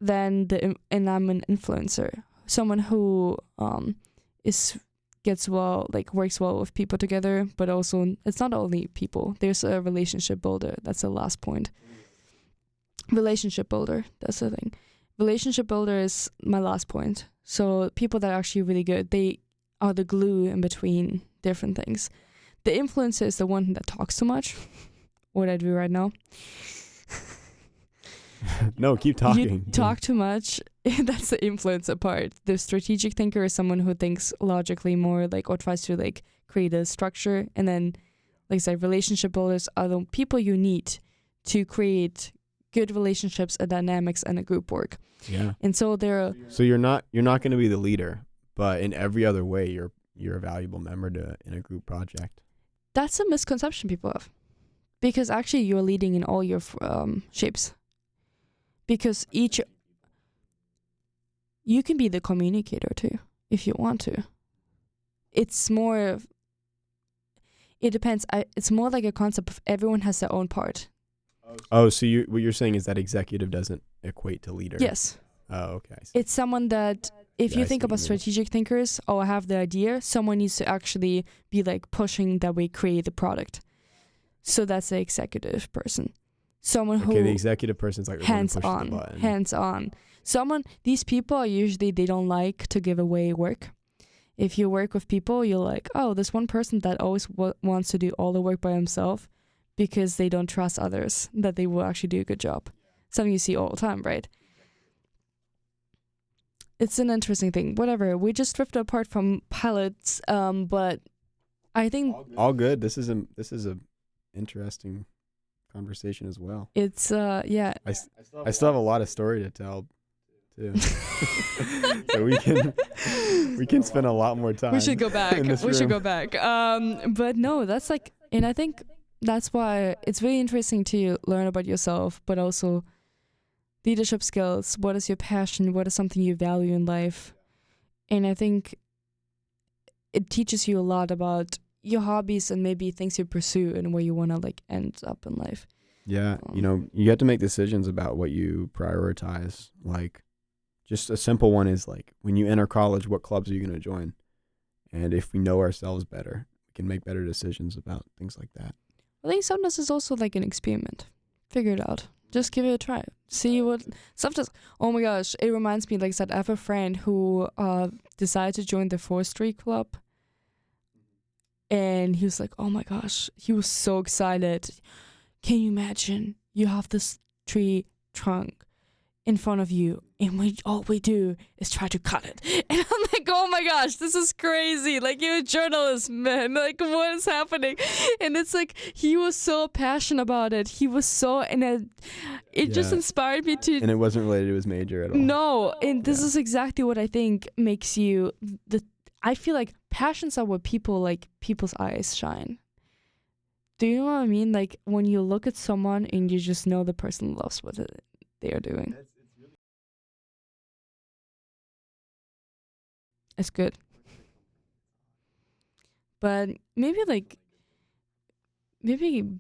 And I'm an influencer, someone who works well with people together, but also it's not only people. There's a relationship builder. That's the last point. Relationship builder. That's the thing. Relationship builder is my last point. So people that are actually really good, they are the glue in between different things. The influencer is the one that talks too much. What I do right now. No, keep talking. You talk too much. That's the influencer part. The strategic thinker is someone who thinks logically more, or tries to create a structure. And then, like I said, relationship builders are the people you need to create good relationships, and dynamics, and a group work. Yeah. And so So you're not going to be the leader, but in every other way, you're a valuable member in a group project. That's a misconception people have, because actually you're leading in all your shapes. Because you can be the communicator too, if you want to. It's more, it depends. It's more like a concept of everyone has their own part. Oh, so what you're saying is that executive doesn't equate to leader? Yes. Oh, okay. It's someone that, if you think about strategic thinkers, I have the idea, someone needs to actually be pushing that we create the product. So that's the executive person. Someone who the executive person's hands on. These people are usually, they don't like to give away work. If you work with people, you're like, oh, there's one person that always wants to do all the work by himself because they don't trust others that they will actually do a good job. Something you see all the time, right? It's an interesting thing. Whatever. We just drifted apart from pilots, but I think all good. This is a interesting conversation as well. It's yeah. I still have a lot of story to tell too. So we can spend a lot more time. We should go back. Should go back. But no, that's and I think that's why it's really interesting to learn about yourself, but also leadership skills. What is your passion? What is something you value in life? And I think it teaches you a lot about your hobbies and maybe things you pursue and where you want to end up in life. Yeah, you have to make decisions about what you prioritize. Just a simple one is when you enter college, what clubs are you going to join? And if we know ourselves better, we can make better decisions about things like that. I think sometimes it's also an experiment. Figure it out. Just give it a try. See what. Sometimes, oh my gosh, it reminds me. Like I said, I have a friend who decided to join the forestry club. And he was like, oh my gosh, he was so excited. Can you imagine? You have this tree trunk in front of you, and all we do is try to cut it. And I'm like, oh my gosh, this is crazy. You're a journalist, man. What is happening? And it's he was so passionate about it. He was so, and it just inspired me to. And it wasn't related to his major at all. No, and this is exactly what I think makes you I feel like passions are what people's eyes shine. Do you know what I mean? When you look at someone and you just know the person loves what they are doing. It's good. But maybe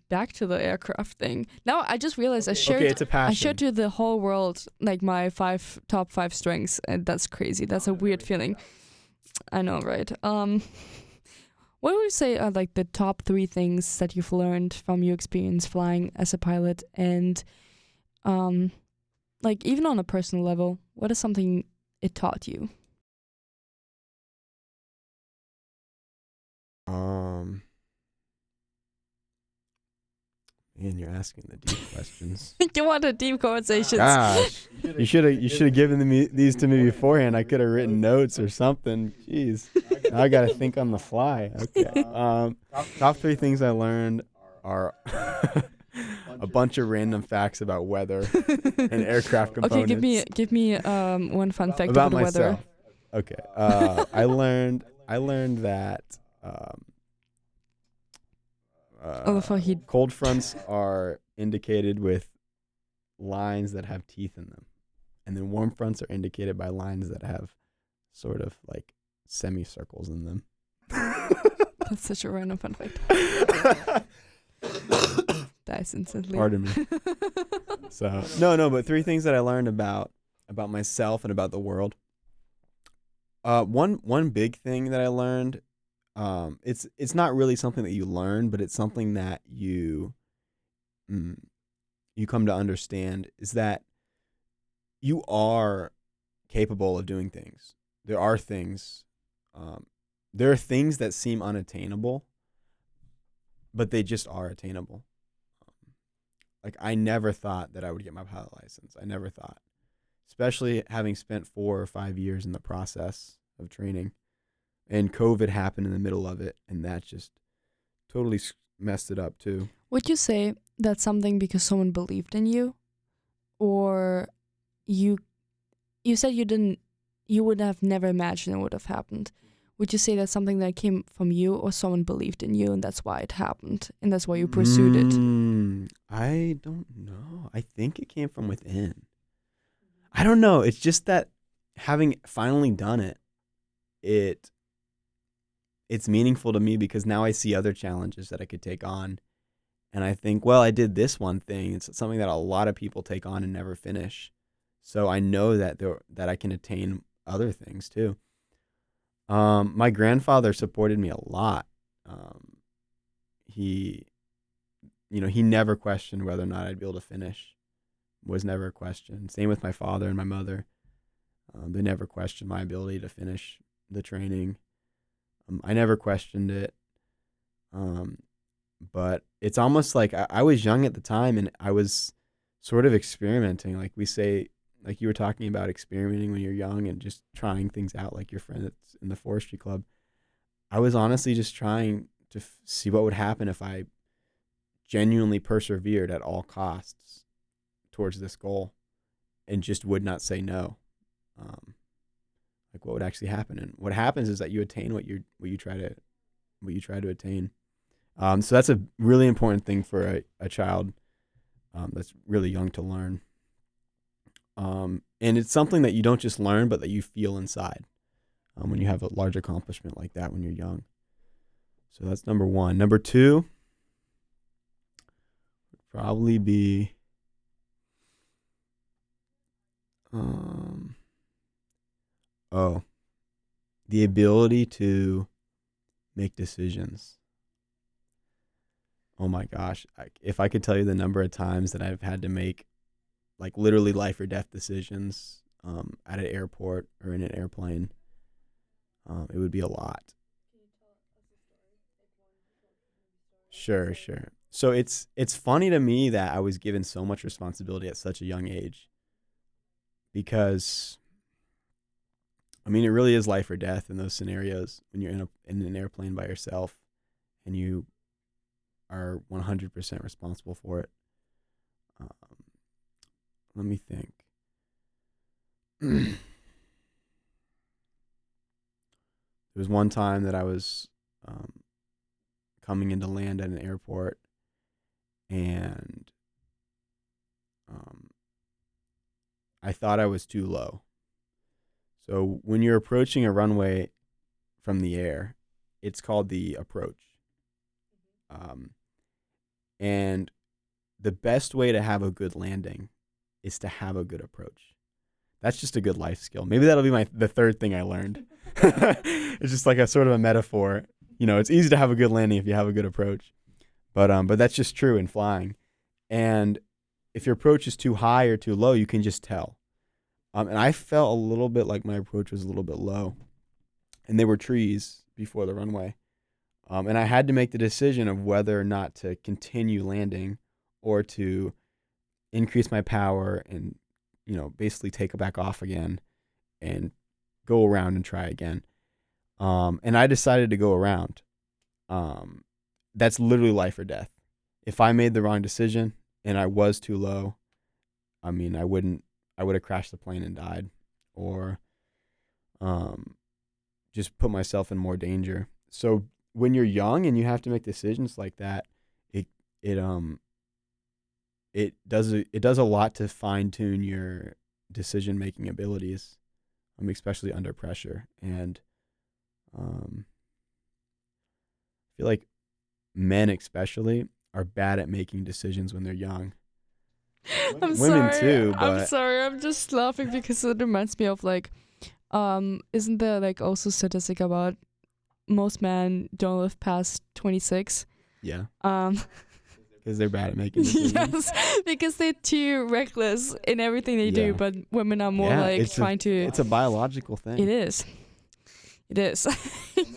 back to the aircraft thing. Now I just realized it's a passion. I shared to the whole world my top 5 strengths, and that's crazy. That's a weird feeling. I know, right? What would you say are the top 3 things that you've learned from your experience flying as a pilot, and even on a personal level, what is something it taught you? Man, you're asking the deep questions. You want a deep conversation? Gosh, you should have given these to me beforehand. I could have written notes or something. Jeez, now I got to think on the fly. Okay. Top 3 things I learned are a bunch of random facts about weather and aircraft components. Okay, give me one fun fact about the weather. Myself. Okay. I learned that. Cold fronts are indicated with lines that have teeth in them, and then warm fronts are indicated by lines that have sort of semicircles in them. That's such a random fun fact. Dies instantly. Pardon me. So no, but 3 things that I learned about myself and about the world. One big thing that I learned, it's not really something that you learn, but it's something that you come to understand, is that you are capable of doing things. There are things that seem unattainable, but they just are attainable. Like, I never thought that I would get my pilot license. I never thought, especially having spent 4 or 5 years in the process of training, and COVID happened in the middle of it, and that just totally messed it up too. Would you say that's something because someone believed in you, or you said you would have never imagined it would have happened? Would you say that's something that came from you, or someone believed in you and that's why it happened and that's why you pursued it? I don't know. I think it came from within. I don't know. It's just that having finally done it, it's meaningful to me because now I see other challenges that I could take on. And I think, well, I did this one thing. It's something that a lot of people take on and never finish. So I know that I can attain other things too. My grandfather supported me a lot. He never questioned whether or not I'd be able to finish. Was never a question. Same with my father and my mother. They never questioned my ability to finish the training. I never questioned it. But it's almost like I was young at the time, and I was sort of experimenting. Like we say, like you were talking about experimenting when you're young and just trying things out, like your friend that's in the forestry club. I was honestly just trying to see what would happen if I genuinely persevered at all costs towards this goal and just would not say no. Like what would actually happen. And what happens is that you attain what you try to attain. So that's a really important thing for a child that's really young to learn. And it's something that you don't just learn, but that you feel inside when you have a large accomplishment like that when you're young. So that's number 1. Number 2 would probably be the ability to make decisions. Oh my gosh. If I could tell you the number of times that I've had to make like literally life or death decisions at an airport or in an airplane, it would be a lot. Can you tell us a story? Sure. So it's funny to me that I was given so much responsibility at such a young age, because I mean, it really is life or death in those scenarios when you're in an airplane by yourself and you are 100% responsible for it. Let me think. There was one time that I was coming into land at an airport, and I thought I was too low. So when you're approaching a runway from the air, it's called the approach. And the best way to have a good landing is to have a good approach. That's just a good life skill. Maybe that'll be the third thing I learned. It's just like a sort of a metaphor. It's easy to have a good landing if you have a good approach. But that's just true in flying. And if your approach is too high or too low, you can just tell. And I felt a little bit like my approach was a little bit low. And there were trees before the runway. And I had to make the decision of whether or not to continue landing or to increase my power and, basically take it back off again and go around and try again. And I decided to go around. That's literally life or death. If I made the wrong decision and I was too low, I mean, I would have crashed the plane and died, or just put myself in more danger. So when you're young and you have to make decisions like that, it does a lot to fine tune your decision making abilities, especially under pressure. And feel like men especially are bad at making decisions when they're young. I'm Women sorry. too, I'm but sorry. I'm just laughing because it reminds me of like, isn't there like also statistic about most men don't live past 26? yeah, Um, because they're bad at making decisions. yes, because they're too reckless in everything they do, Yeah. but women are more Yeah, like trying to. It's a biological thing. It is. It is.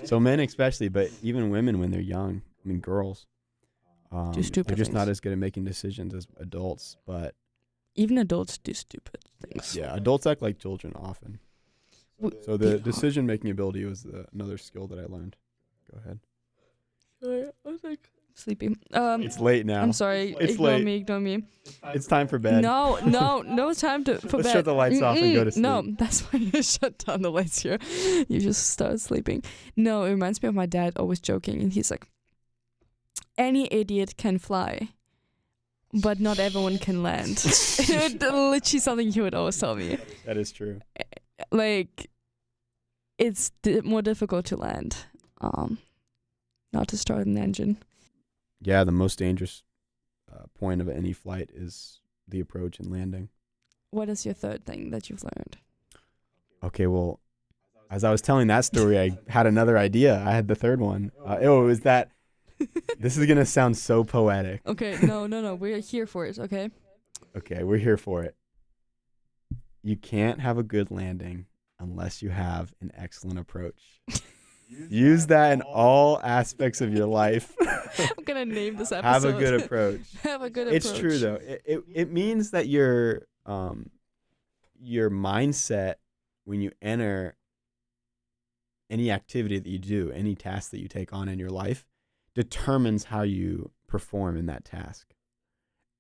So men especially, but even women when they're young, I mean girls, Do stupid they're just not things. as good at making decisions as adults. But Even adults do stupid things. yeah, adults act like children often. So the decision-making ability was another skill that I learned. Go ahead. Sorry, I was like sleepy. It's late now. I'm sorry. It's Ignore late. me. Ignore me. It's time for bed. No time for Let's bed. shut the lights off and go to sleep. No, that's why you shut down the lights here. You just start sleeping. No, it reminds me of my dad always joking, and he's like, "Any idiot can fly, but not everyone can land." Literally something he would always tell me. That is true. Like, it's more difficult to land, not to start an engine. Yeah, the most dangerous point of any flight is the approach and landing. What is your third thing that you've learned? Okay, well, as I was telling that story, I had another idea. I had the third one. It was that this is gonna sound so poetic. Okay, no, we're here for it, okay? Okay, we're here for it. You can't have a good landing unless you have an excellent approach. Use that in all aspects of your life. I'm gonna name this episode. Have a good approach. Have a good approach. It's true though. It means that your mindset when you enter any activity that you do, any task that you take on in your life, determines how you perform in that task.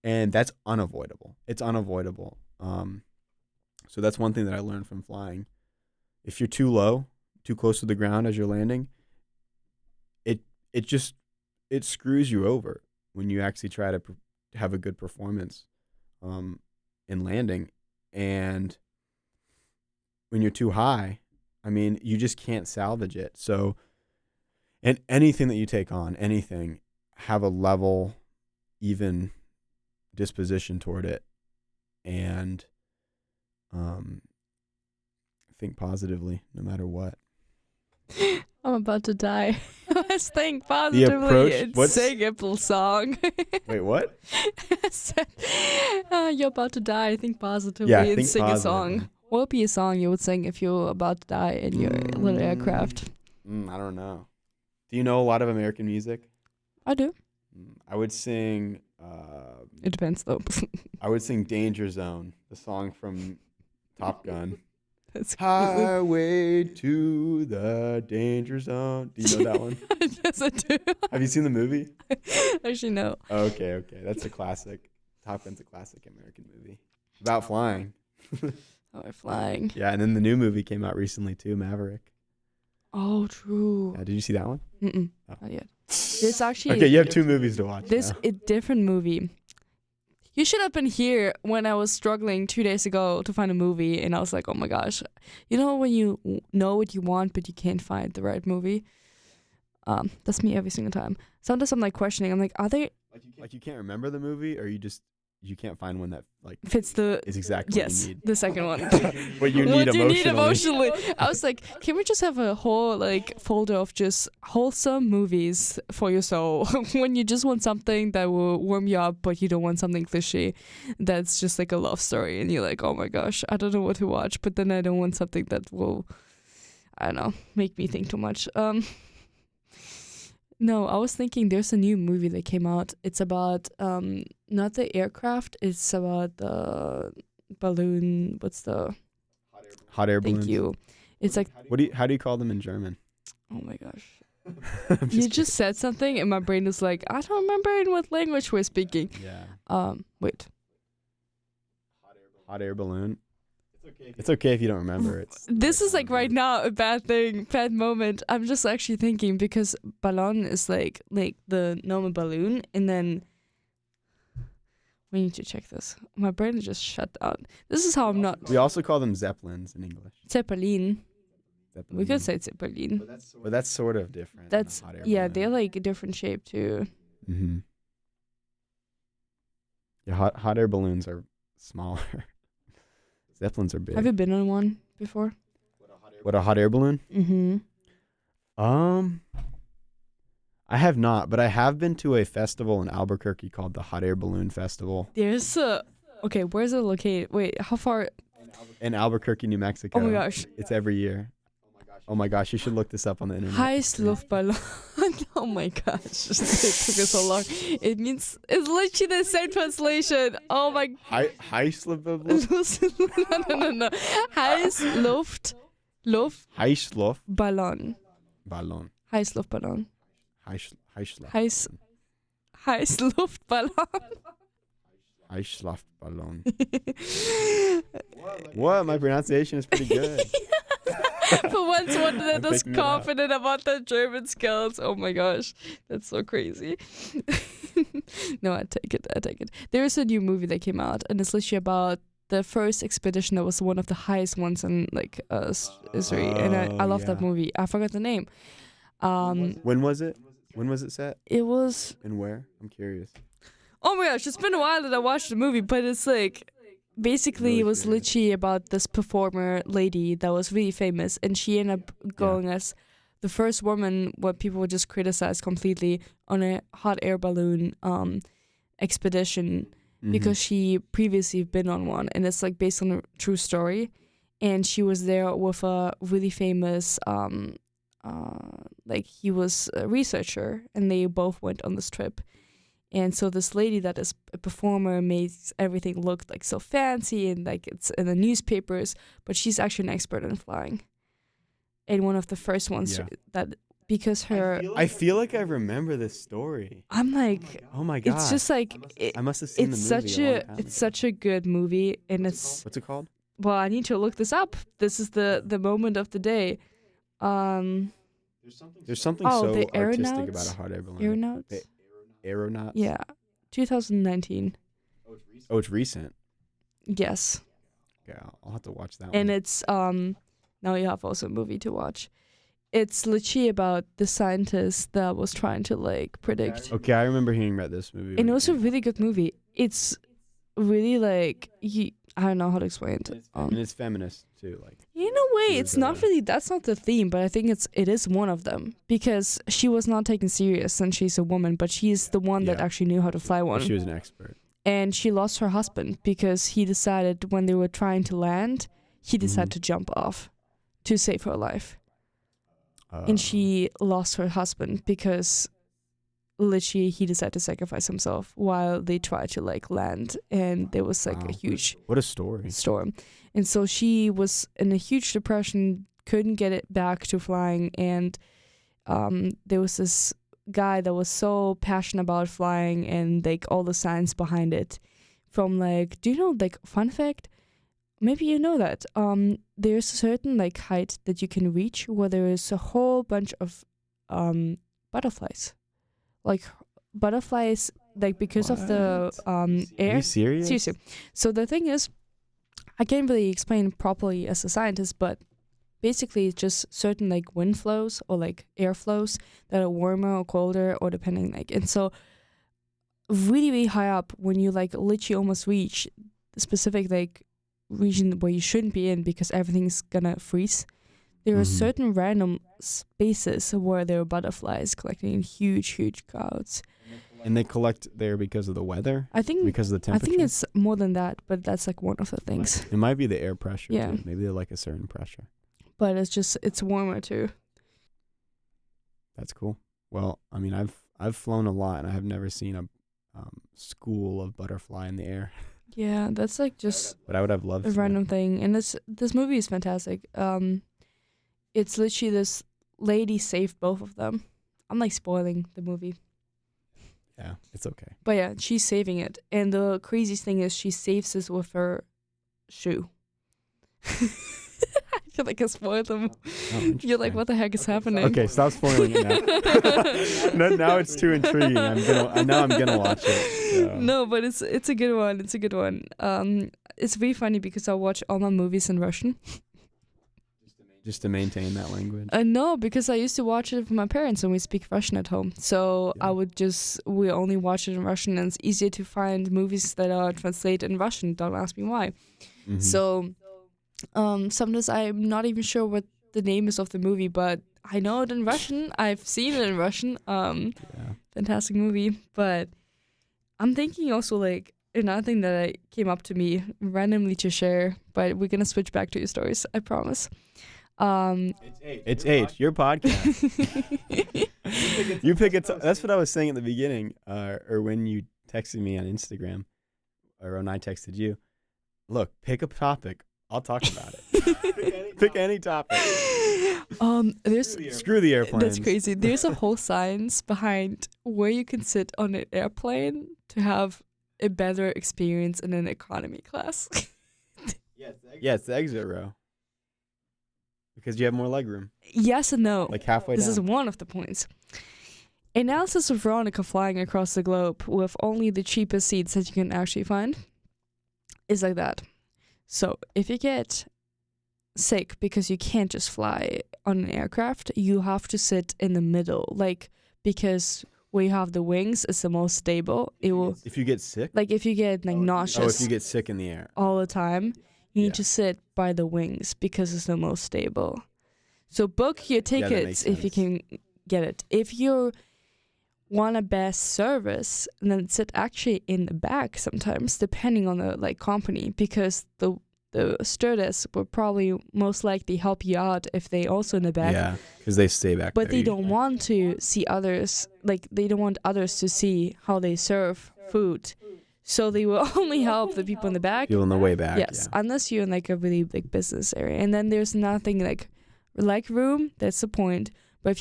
And that's unavoidable. It's unavoidable. So that's one thing that I learned from flying. If you're too low, too close to the ground as you're landing, it screws you over when you actually try to have a good performance in landing. And when you're too high, I mean, you just can't salvage it. So, and anything that you take on, have a level, even disposition toward it, and think positively no matter what. I'm about to die. Let's think positively. The approach. It's sing a song. Wait, what? I said, you're about to die. Think positively Yeah, and think sing a song. positively. What would be a song you would sing if you were about to die in your little aircraft? I don't know. Do you know a lot of American music? I do. I would sing. It depends though. I would sing "Danger Zone," the song from Top Gun. That's Highway to the danger zone. Do you know that one? Yes, I do. Have you seen the movie? Actually, no. Okay. That's a classic. Top Gun's a classic American movie about flying. Oh, we're flying. Yeah, and then the new movie came out recently too, Maverick. Oh, true. Yeah, did you see that one? Mm-mm. Oh. Not yet. This actually. Okay, you have 2 movies to watch. This now. a different movie. You should have been here when I was struggling 2 days ago to find a movie, and I was like, oh my gosh. You know when you know what you want, but you can't find the right movie? That's me every single time. Sometimes I'm like questioning. I'm like, are they Like you can't remember the movie, or you can't find one that like fits the is exactly what yes, you need. the second one. What you need What do you emotionally. need emotionally? I was like, can we just have a whole like folder of just wholesome movies for your soul when you just want something that will warm you up, but you don't want something cliche that's just like a love story, and you're like, oh my gosh, I don't know what to watch, but then I don't want something that will, I don't know, make me think too much. No, I was thinking there's a new movie that came out. It's about not the aircraft, it's about the balloon. What's the Hot air balloons. Thank you. It's like, How do you call them in German? oh my gosh. I'm You just just said something and my brain is like, I don't remember in what language we're speaking. kidding. Yeah. Wait. Hot air balloon. It's okay if you don't remember. This is like right now a bad moment. I'm just actually thinking because ballon is like the normal balloon, and then we need to check this. My brain is just shut down. This is how I'm not We also call them zeppelins in English. Zeppelin. We could say Zeppelin. But that's sort of different. That's than a hot air yeah, balloon. they're like a different shape too. Mm-hmm. Yeah, hot air balloons are smaller. Zeppelins are big. Have you been on one before? What, a hot air balloon? Mm-hmm. I have not, but I have been to a festival in Albuquerque called the Hot Air Balloon Festival. There's okay, where's it located? Wait, how far? In Albuquerque, New Mexico. Oh my gosh. It's every year. Oh my gosh, you should look this up on the internet. Heißluftballon. Oh my gosh, it took us so long. It's literally the same translation. Oh my. Heißluftballon? No. Heißluftballon. Heißluftballon. Heißluftballon. Heißluftballon. Heißluftballon. What? My pronunciation is pretty good. For once, one that is picking it up. confident about their German skills. Oh my gosh, that's so crazy. No, I take it. There is a new movie that came out, and it's literally about the first expedition that was one of the highest ones in like history. And I love that movie. I forgot the name. When was it? When was it set? It was. And where? I'm curious. Oh my gosh, it's been a while that I watched the movie, but it's like basically Really it was curious. literally about this performer lady that was really famous, and she ended up going as the first woman what people would just criticize completely on a hot air balloon expedition because she previously been on one, and it's like based on a true story, and she was there with a really famous like he was a researcher, and they both went on this trip. And so this lady that is a performer makes everything look like so fancy and like it's in the newspapers, but she's actually an expert in flying. And one of the first ones that because her I feel like I remember this story. I'm like, Oh my god. it's just like I must have seen it's the movie such a long a time it's ago. such a good movie, and it's What's it called? well, I need to look this up. This is the moment of the day. There's something Oh, so the artistic aeronauts? about a hot air balloon. Aeronauts? The aeronauts? Yeah. 2019. Oh, it's recent. Yes. Okay, I'll have to watch that And one. it's now you have also a movie to watch. It's literally about the scientist that was trying to like predict. Okay, I remember hearing about this movie. And it was a really good movie. It's really like I don't know how to explain it. And it's feminist too, like. In a way, She it's was, not really. That's not the theme, but I think it is one of them because she was not taken serious since she's a woman, but she's the one that Yeah. actually knew how to fly one. She was an expert. And she lost her husband because he decided when they were trying to land, he decided to jump off to save her life. And she lost her husband because literally he decided to sacrifice himself while they tried to like land, and there was like a huge What a story. storm. And so she was in a huge depression, couldn't get it back to flying, and there was this guy that was so passionate about flying and like all the science behind it. From like, do you know, like, fun fact, maybe you know that there's a certain like height that you can reach where there is a whole bunch of butterflies, like because of the air. Are you serious? Seriously. So the thing is, I can't really explain properly as a scientist, but basically it's just certain like wind flows or like air flows that are warmer or colder or depending like, and so really, really high up when you like literally almost reach the specific like region where you shouldn't be in because everything's gonna freeze. There are certain random spaces where there are butterflies collecting in huge crowds. And they collect there because of the weather? I think Because of the I temperature? think it's more than that, but that's like one of the things. It might be the air pressure Yeah. too. Maybe they like a certain pressure. But it's warmer too. That's cool. Well, I mean, I've flown a lot, and I have never seen a school of butterfly in the air. Yeah, that's like just But I would have loved a to. random thing. And this movie is fantastic. It's literally this lady saved both of them. I'm like spoiling the movie. Yeah, it's okay. But yeah, she's saving it. And the craziest thing is she saves this with her shoe. I feel like I spoiled them. Oh, You're like, interesting. what the heck is happening? Okay, stop spoiling it now. Now it's too intriguing. I'm gonna watch it. So. No, but it's a good one. It's a good one. It's really funny because I watch all my movies in Russian. just to maintain that language. No, because I used to watch it with my parents and we speak Russian at home. So Yeah. we only watch it in Russian, and it's easier to find movies that are translated in Russian. Don't ask me why. Mhm. So sometimes I'm not even sure what the name is of the movie, but I know it in Russian. I've seen it in Russian. Yeah. Fantastic movie. But I'm thinking also like another thing that came up to me randomly to share, but we're gonna switch back to your stories, I promise. It's H, your podcast. You pick it. That's what I was saying at the beginning, or when you texted me on Instagram, or when I texted you. Look, pick a topic. I'll talk about it. Pick any topic. There's Screw the airplanes. That's crazy. There's a whole science behind where you can sit on an airplane to have a better experience in an economy class. Yeah, it's the exit row. Because you have more legroom. Yes and no. Like halfway This down. is one of the points. Analysis of Veronica flying across the globe with only the cheapest seats that you can actually find is like that. So if you get sick because you can't just fly on an aircraft, you have to sit in the middle, like, because where you have the wings is the most stable. It will, If you get sick? like, if you get like nauseous Oh, if you get sick in the air. all the time, you Yeah. need to sit by the wings because it's the most stable. So book your that tickets makes if you can get it. If you want a best service, then sit actually in the back sometimes, depending on the like company, because the stewardess will probably most likely help you out if they also in the back. Yeah, because they stay back But there they don't usually. want to see others, like they don't want others to see how they serve food. So they will only help the people in the back. People on the way back. Yes, unless you're in like a really big business area. And then there's nothing like room, that's the point. But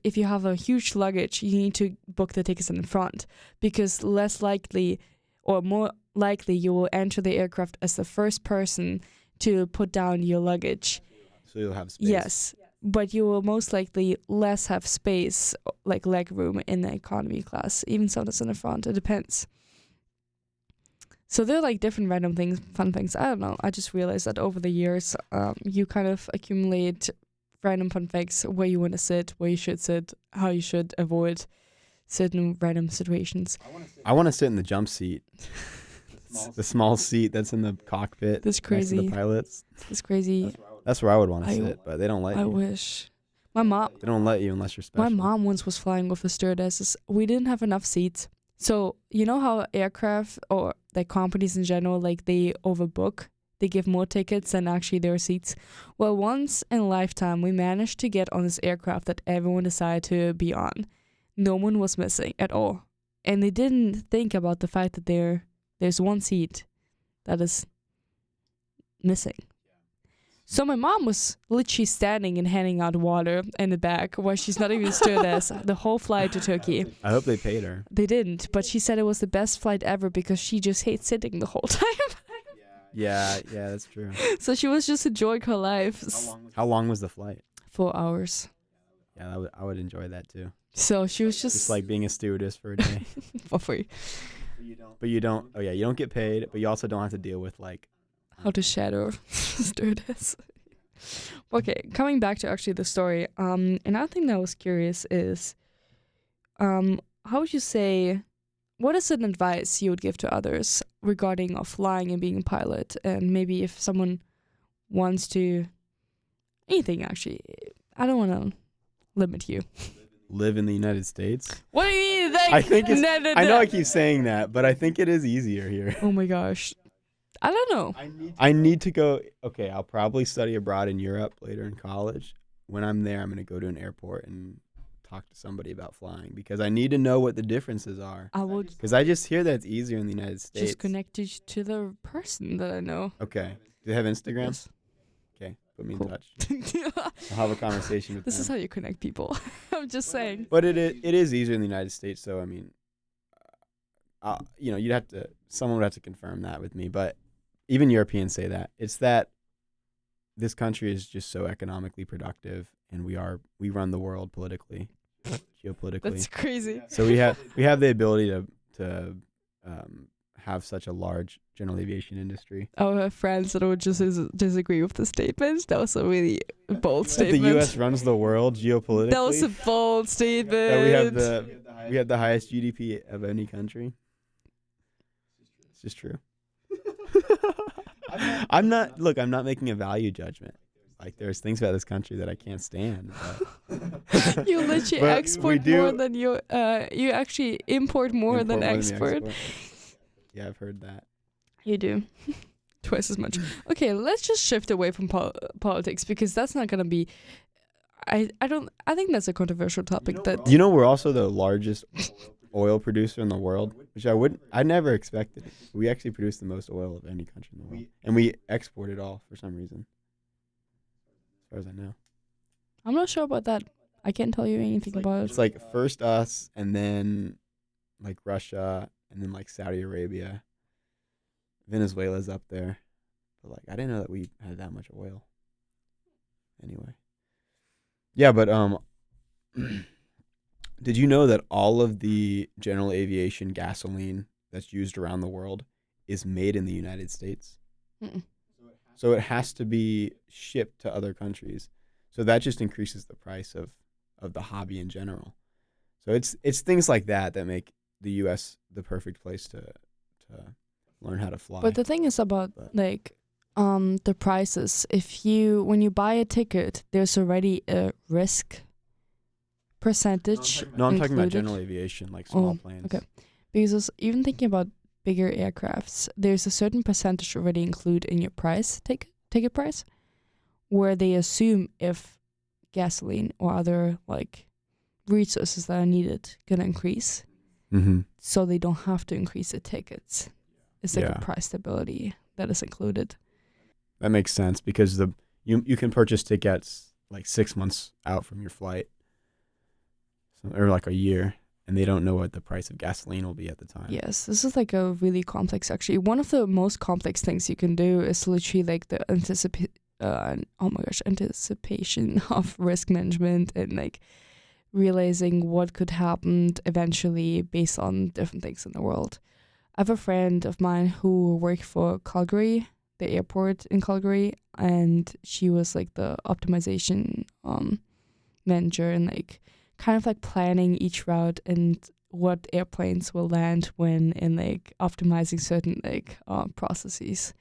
if you have a huge luggage, you need to book the tickets in the front, because less likely or more likely you will enter the aircraft as the first person to put down your luggage. So you'll have space. Yes, but you will most likely less have space, like leg room in the economy class, even sometimes in the front. It depends. So there are like different random things, fun things. I don't know. I just realized that over the years, you kind of accumulate random fun facts, where you want to sit, where you should sit, how you should avoid certain random situations. I want to sit in the jump seat. The small seat that's in the cockpit. That's Next to crazy. the pilots. It's crazy. That's where I would want to I- sit, but they don't let I you. wish. My mom They don't let you unless you're special. My mom once was flying with the stewardesses. We didn't have enough seats. So, you know how aircraft or like companies in general, like they overbook? They give more tickets than actually their seats. Well, once in a lifetime, we managed to get on this aircraft that everyone decided to be on. No one was missing at all. And they didn't think about the fact that there's one seat that is missing. So my mom was literally standing and handing out water in the back while she's not even a stewardess the whole flight to Turkey. I hope they paid her. They didn't, but she said it was the best flight ever because she just hates sitting the whole time. Yeah, that's true. So she was just enjoying her life. How long was the flight? 4 hours. Yeah, I would enjoy that too. So she was Just just like being a stewardess for a day. for free. But you don't. Oh yeah, you don't get paid, but you also don't have to deal with like. How to shadow stewardess. Okay, coming back to actually the story. Another thing that I was curious is, how would you say, what is an advice you would give to others regarding of flying and being a pilot, and maybe if someone wants to, anything actually. I don't want to limit you. Live in the United States. What do you mean? Like, I think it's. no. I know I keep saying that, but I think it is easier here. Oh my gosh. I don't know. I need to go. Okay, I'll probably study abroad in Europe later in college. When I'm there, I'm going to go to an airport and talk to somebody about flying because I need to know what the differences are. I would Because I just hear that it's easier in the United States. just connect you to the person that I know. Okay. Do they have Instagram? Yes. Okay, put me Cool. in touch. I'll have a conversation with This them. is how you connect people. I'm just saying. But it is easier in the United States, so I mean, someone would have to confirm that with me. But even Europeans say that it's that this country is just so economically productive, and we run the world politically, geopolitically. That's crazy. So we have the ability to have such a large general aviation industry. I have friends that would just disagree with the statement. That was a really bold That statement. the U.S. runs the world geopolitically. That was a bold statement. That we have the highest GDP of any country. It's just true. I'm not making a value judgment. Like, there's things about this country that I can't stand. You literally export more than you actually import more than export. Yeah, I've heard that. You do. Twice as much. Okay, let's just shift away from politics, because that's not gonna be. I think that's a controversial topic. We're also the largest oil producer in the world, which I never expected. We actually produce the most oil of any country in the world, and we export it all for some reason, as far as I know. I'm not sure about that. I can't tell you anything about it. It's like first us, and then like Russia, and then like Saudi Arabia. Venezuela's up there, but like I didn't know that we had that much oil. Anyway, yeah, but did you know that all of the general aviation gasoline that's used around the world is made in the United States? Mm-mm. So it has to be shipped to other countries. So that just increases the price of the hobby in general. So it's things like that make the U.S. the perfect place to learn how to fly. But the thing is about the prices. When you buy a ticket, there's already a risk percentage. No, I'm talking about general aviation, like small planes. Okay. Because even thinking about bigger aircrafts, there's a certain percentage already included in your ticket price, where they assume if gasoline or other like resources that are needed gonna increase, so they don't have to increase the tickets. It's like a price stability that is included. That makes sense, because you can purchase tickets like 6 months out from your flight, or like a year, and they don't know what the price of gasoline will be at the time. Yes, this is like a really complex, actually. One of the most complex things you can do is literally like the anticipation of risk management, and like realizing what could happen eventually based on different things in the world. I have a friend of mine who worked for Calgary, the airport in Calgary, and she was like the optimization manager, and like kind of like planning each route and what airplanes will land when, and like optimizing certain like processes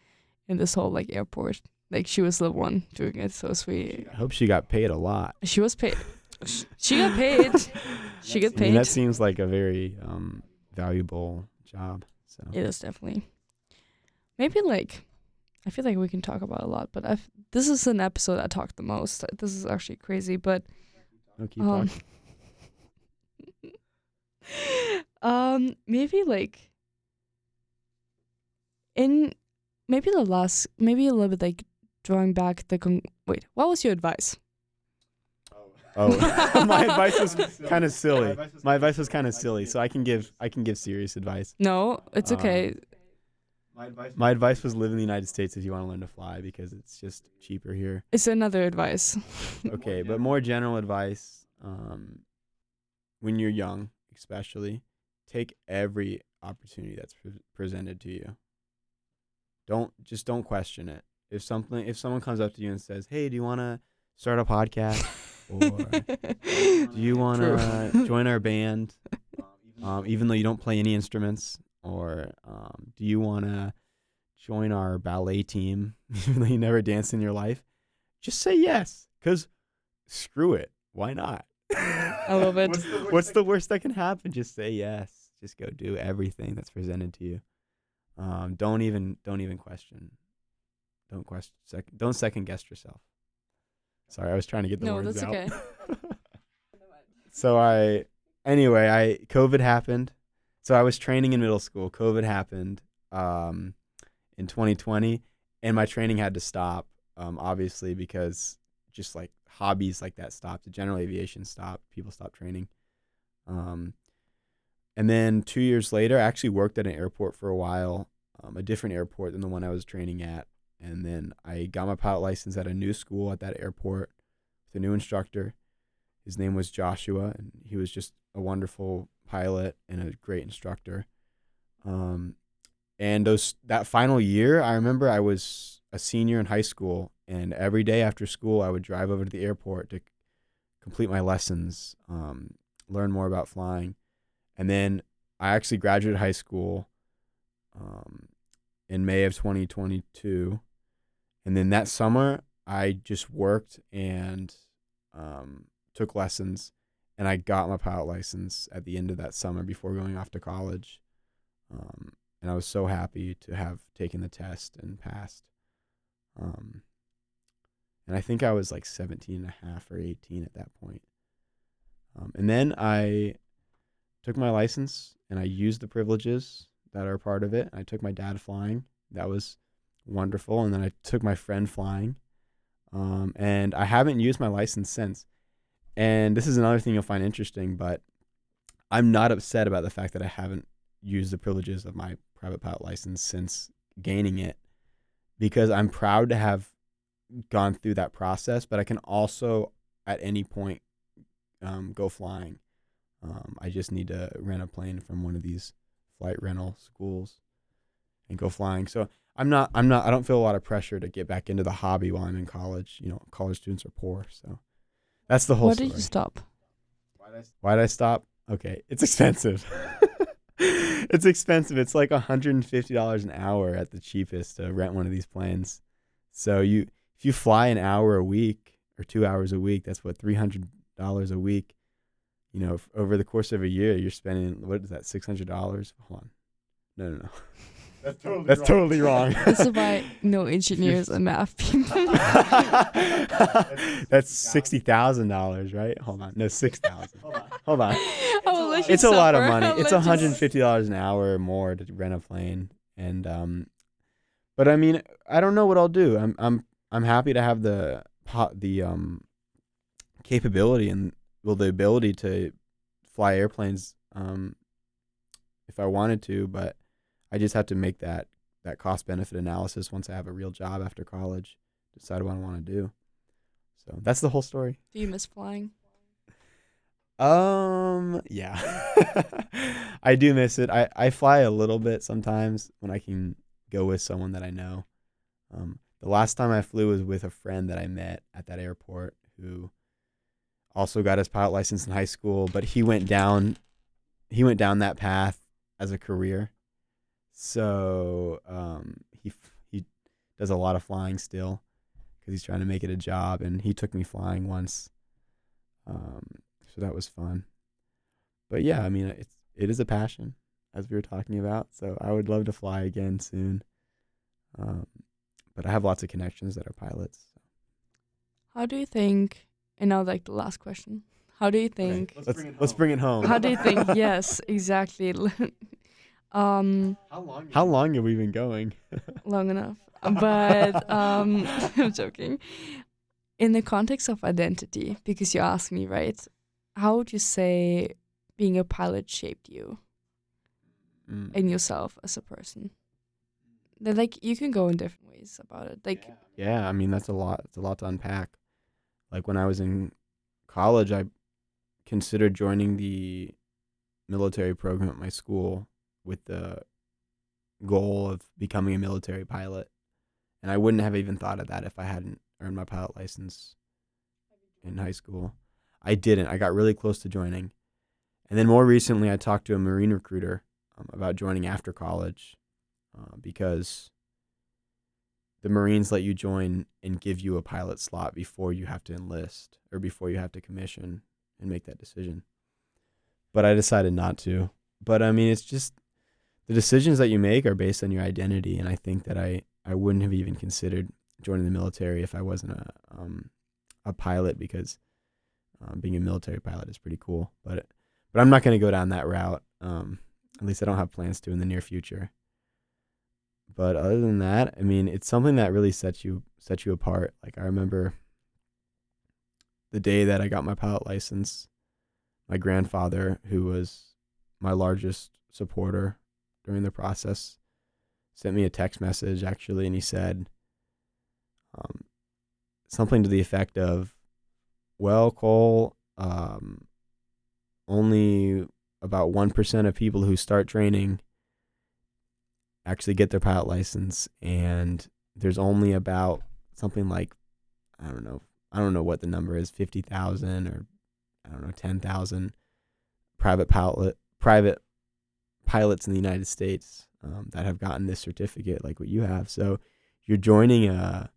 in this whole like airport. Like, she was the one doing it, so sweet. I hope she got paid a lot. She was paid. She got paid. She got paid. I mean, that seems like a very valuable job. So it is definitely. Maybe like, I feel like we can talk about a lot, but this is an episode I talked the most. This is actually crazy, but no, keep talking. Maybe like maybe a little bit like drawing back wait, what was your advice? Oh, my advice was kind of silly. So I can give serious advice. No, it's okay. My advice was live in the United States if you want to learn to fly, because it's just cheaper here. It's another advice. Okay, but more general advice, when you're young, especially, take every opportunity that's presented to you. Don't question it. If someone comes up to you and says, "Hey, do you want to start a podcast?" or "Do you want to join our band, even though you don't play any instruments?" Or "Do you want to join our ballet team, even though you never danced in your life?" Just say yes, because screw it. Why not? I love it. What's the worst that can happen? Just say yes. Just go do everything that's presented to you. Don't even question. Don't second guess yourself. Sorry, I was trying to get the words out. No, that's okay. So COVID happened. So I was training in middle school. COVID happened in 2020, and my training had to stop, obviously, because just like hobbies like that stopped. The general aviation stopped. People stopped training. And then 2 years later, I actually worked at an airport for a while, a different airport than the one I was training at. And then I got my pilot license at a new school at that airport with a new instructor. His name was Joshua, and he was just a wonderful pilot and a great instructor. And that final year, I remember I was a senior in high school, and every day after school, I would drive over to the airport to complete my lessons, learn more about flying. And then I actually graduated high school in May of 2022. And then that summer, I just worked and took lessons, and I got my pilot license at the end of that summer before going off to college. And I was so happy to have taken the test and passed. And I think I was like 17 and a half or 18 at that point. And then I took my license and I used the privileges that are part of it. I took my dad flying. That was wonderful. And then I took my friend flying. And I haven't used my license since. And this is another thing you'll find interesting, but I'm not upset about the fact that I haven't used the privileges of my private pilot license since gaining it, because I'm proud to have gone through that process, but I can also at any point go flying. I just need to rent a plane from one of these flight rental schools and go flying. So I don't feel a lot of pressure to get back into the hobby while I'm in college. College students are poor. So that's the whole story. Why did you stop? Why did I stop? Okay. It's expensive. It's expensive. It's like $150 an hour at the cheapest to rent one of these planes. So if you fly an hour a week or 2 hours a week, that's what, $300 a week. Over the course of a year, you're spending, what is that, $600? Hold on. No. That's totally wrong. This is why no engineers and math people. That's $60,000, right? Hold on. No, $6,000. Hold on. It's a lot of money. It's $150 an hour or more to rent a plane. And but I mean, I don't know what I'll do. I'm happy to have the capability and the ability to fly airplanes if I wanted to, but I just have to make that cost benefit analysis once I have a real job after college, decide what I want to do. So that's the whole story. Do you miss flying? Yeah. I do miss it. I fly a little bit sometimes when I can go with someone that I know. The last time I flew was with a friend that I met at that airport who also got his pilot license in high school, but he went down that path as a career. So he does a lot of flying still because he's trying to make it a job, and he took me flying once. So that was fun. But yeah, I mean, it is a passion, as we were talking about. So I would love to fly again soon. But I have lots of connections that are pilots. How do you think? And now, like the last question. How do you think? Okay, let's bring it home. How do you think? Yes, exactly. How long have we been going? Long enough. But I'm joking. In the context of identity, because you asked me, right? How would you say being a pilot shaped you and yourself as a person? That, like, you can go in different ways about it. Like, yeah, I mean, that's a lot. It's a lot to unpack. Like when I was in college, I considered joining the military program at my school with the goal of becoming a military pilot. And I wouldn't have even thought of that if I hadn't earned my pilot license in high school. I didn't. I got really close to joining. And then more recently, I talked to a Marine recruiter about joining after college because the Marines let you join and give you a pilot slot before you have to enlist or before you have to commission and make that decision. But I decided not to. But I mean, it's just the decisions that you make are based on your identity. And I think that I wouldn't have even considered joining the military if I wasn't a pilot, because being a military pilot is pretty cool. But I'm not going to go down that route. At least I don't have plans to in the near future. But other than that, I mean, it's something that really sets you apart. Like I remember the day that I got my pilot license, my grandfather, who was my largest supporter during the process, sent me a text message actually, and he said something to the effect of, "Well, Cole, only about 1% of people who start training actually get their pilot license, and there's only about something like, I don't know what the number is, 50,000 or I don't know, 10,000 private pilots in the United States that have gotten this certificate like what you have. So you're joining a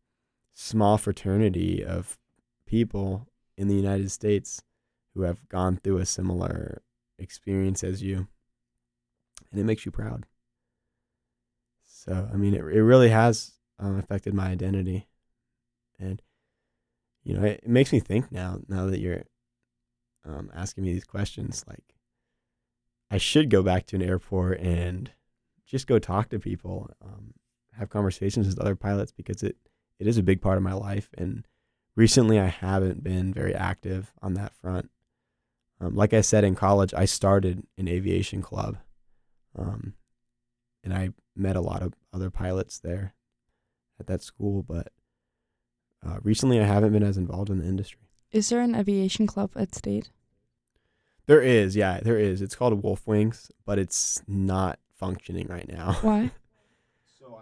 small fraternity of people in the United States who have gone through a similar experience as you, and it makes you proud. So, I mean, it really has affected my identity. And, you know, it makes me think now that you're asking me these questions, like, I should go back to an airport and just go talk to people, have conversations with other pilots, because it is a big part of my life. And recently I haven't been very active on that front. Like I said, in college, I started an aviation club, and I met a lot of other pilots there at that school. But recently I haven't been as involved in the industry. Is there an aviation club at State? There is, yeah, there is. It's called Wolf Wings, but it's not functioning right now. Why?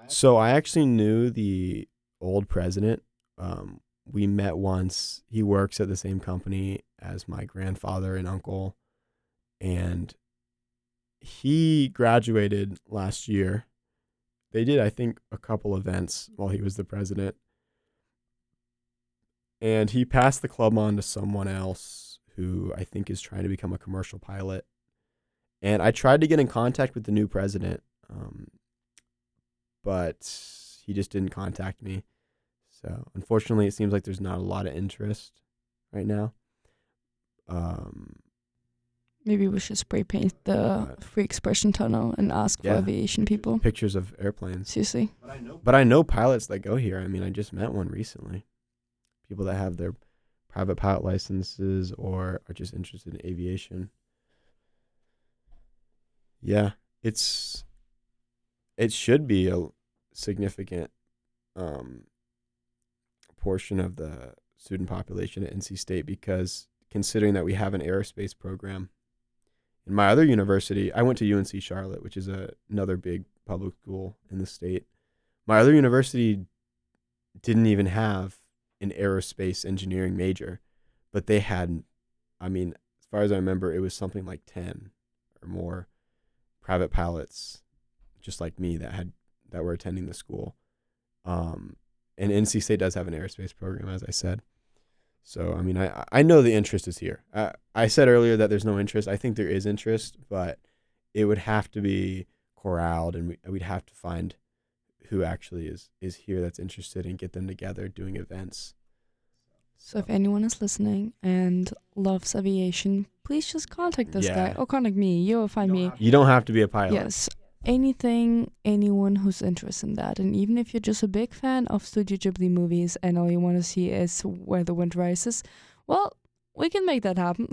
So I actually knew the old president. We met once. He works at the same company as my grandfather and uncle, and he graduated last year. They did, I think, a couple events while he was the president, and he passed the club on to someone else who I think is trying to become a commercial pilot. And I tried to get in contact with the new president, but he just didn't contact me. So unfortunately, it seems like there's not a lot of interest right now. Maybe we should spray paint the free expression tunnel and ask for aviation people. Pictures of airplanes. Seriously. But I know pilots that go here. I mean, I just met one recently. People that have their private pilot licenses or are just interested in aviation. Yeah, it should be a significant portion of the student population at NC State, because considering that we have an aerospace program. In my other university, I went to UNC Charlotte, which is another big public school in the state. My other university didn't even have an aerospace engineering major, but they had, I mean, as far as I remember, it was something like 10 or more private pilots just like me that were attending the school. And NC State does have an aerospace program, as I said. So, I mean, I know the interest is here. I said earlier that there's no interest. I think there is interest, but it would have to be corralled, and we'd have to find who actually is here that's interested and get them together doing events. So if anyone is listening and loves aviation, please just contact this guy or contact me. You'll find me. You don't have to be a pilot. Yes. Anyone who's interested in that. And even if you're just a big fan of Studio Ghibli movies and all you want to see is Where the Wind Rises, well, we can make that happen.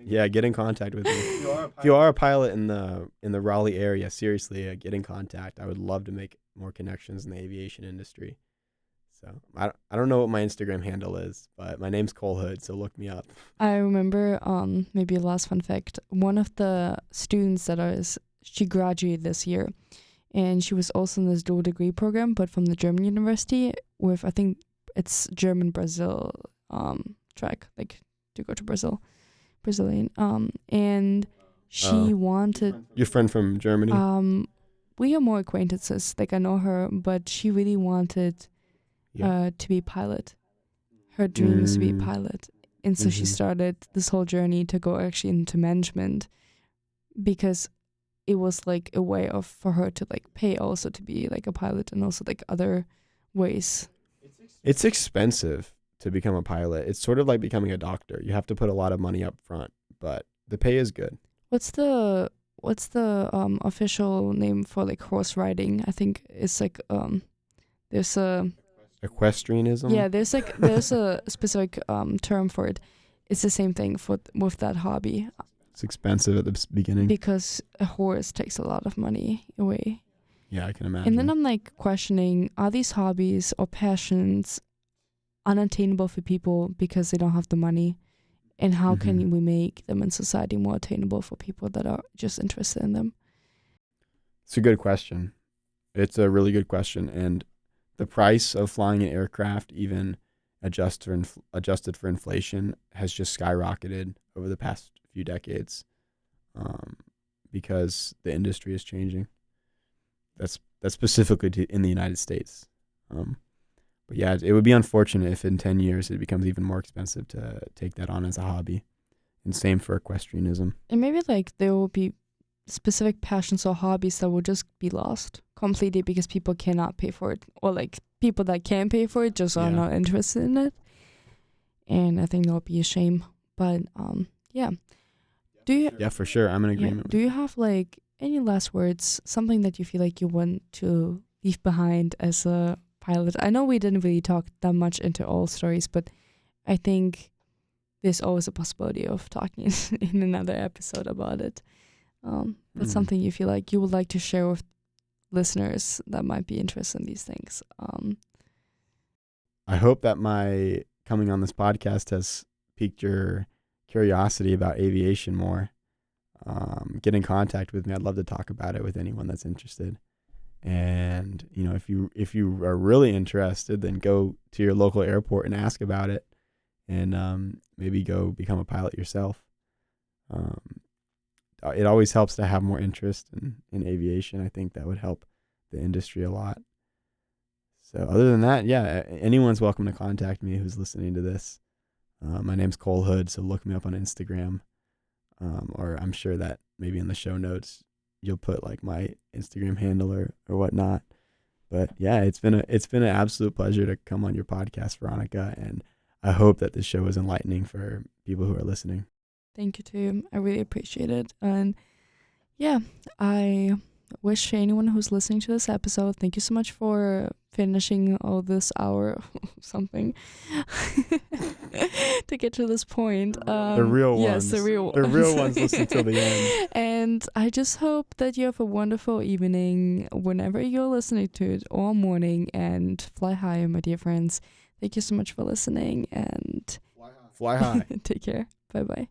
Get in contact with me. If you are a pilot in the Raleigh area, seriously, get in contact. I would love to make more connections in the aviation industry. So I don't know what my Instagram handle is, but my name's Cole Hood, so look me up. I remember, maybe a last fun fact, one of the students she graduated this year, and she was also in this dual degree program, but from the German university with, I think it's German-Brazil track, like to go to Brazilian. And she wanted... Your friend from Germany? We are more acquaintances, like I know her, but she really wanted to be a pilot. Her dream was to be a pilot. And so she started this whole journey to go actually into management, because it was like a way for her to like pay also to be like a pilot, and also like other ways. It's expensive to become a pilot. It's sort of like becoming a doctor. You have to put a lot of money up front, but the pay is good. What's the official name for like horse riding? I think it's like there's a equestrianism. Yeah, there's a specific term for it. It's the same thing with that hobby. It's expensive at the beginning because a horse takes a lot of money away. Yeah, I can imagine. And then I'm like questioning, are these hobbies or passions unattainable for people because they don't have the money? And how can we make them in society more attainable for people that are just interested in them? It's a good question. It's a really good question, and the price of flying an aircraft, even adjusted for inflation, has just skyrocketed over the past few decades, because the industry is changing. That's specifically in the United States. But yeah, it would be unfortunate if in 10 years it becomes even more expensive to take that on as a hobby. And same for equestrianism. And maybe like there will be specific passions or hobbies that will just be lost completely because people cannot pay for it, or like people that can pay for it just are not interested in it. And I think that would be a shame. But yeah. Do you? Yeah, for sure. I'm in agreement. Do you have like any last words? Something that you feel like you want to leave behind as a pilot? I know we didn't really talk that much into all stories, but I think there's always a possibility of talking in another episode about it. That's something you feel like you would like to share with listeners that might be interested in these things. I hope that my coming on this podcast has piqued your curiosity about aviation more. Get in contact with me. I'd love to talk about it with anyone that's interested. And if you are really interested, then go to your local airport and ask about it, and maybe go become a pilot yourself. It always helps to have more interest in aviation. I think that would help the industry a lot. So other than that, yeah, anyone's welcome to contact me who's listening to this. My name's Cole Hood, so look me up on Instagram, or I'm sure that maybe in the show notes you'll put like my Instagram handle or whatnot. But yeah, it's been an absolute pleasure to come on your podcast, Veronica, and I hope that this show is enlightening for people who are listening. Thank you too. I really appreciate it. And yeah, I wish anyone who's listening to this episode, thank you so much for finishing all this hour or something to get to this point. The real ones. Yes, the real ones. The real ones listen till the end. And I just hope that you have a wonderful evening whenever you're listening to it, or morning, and fly high, my dear friends. Thank you so much for listening, and fly high. Take care. Bye-bye.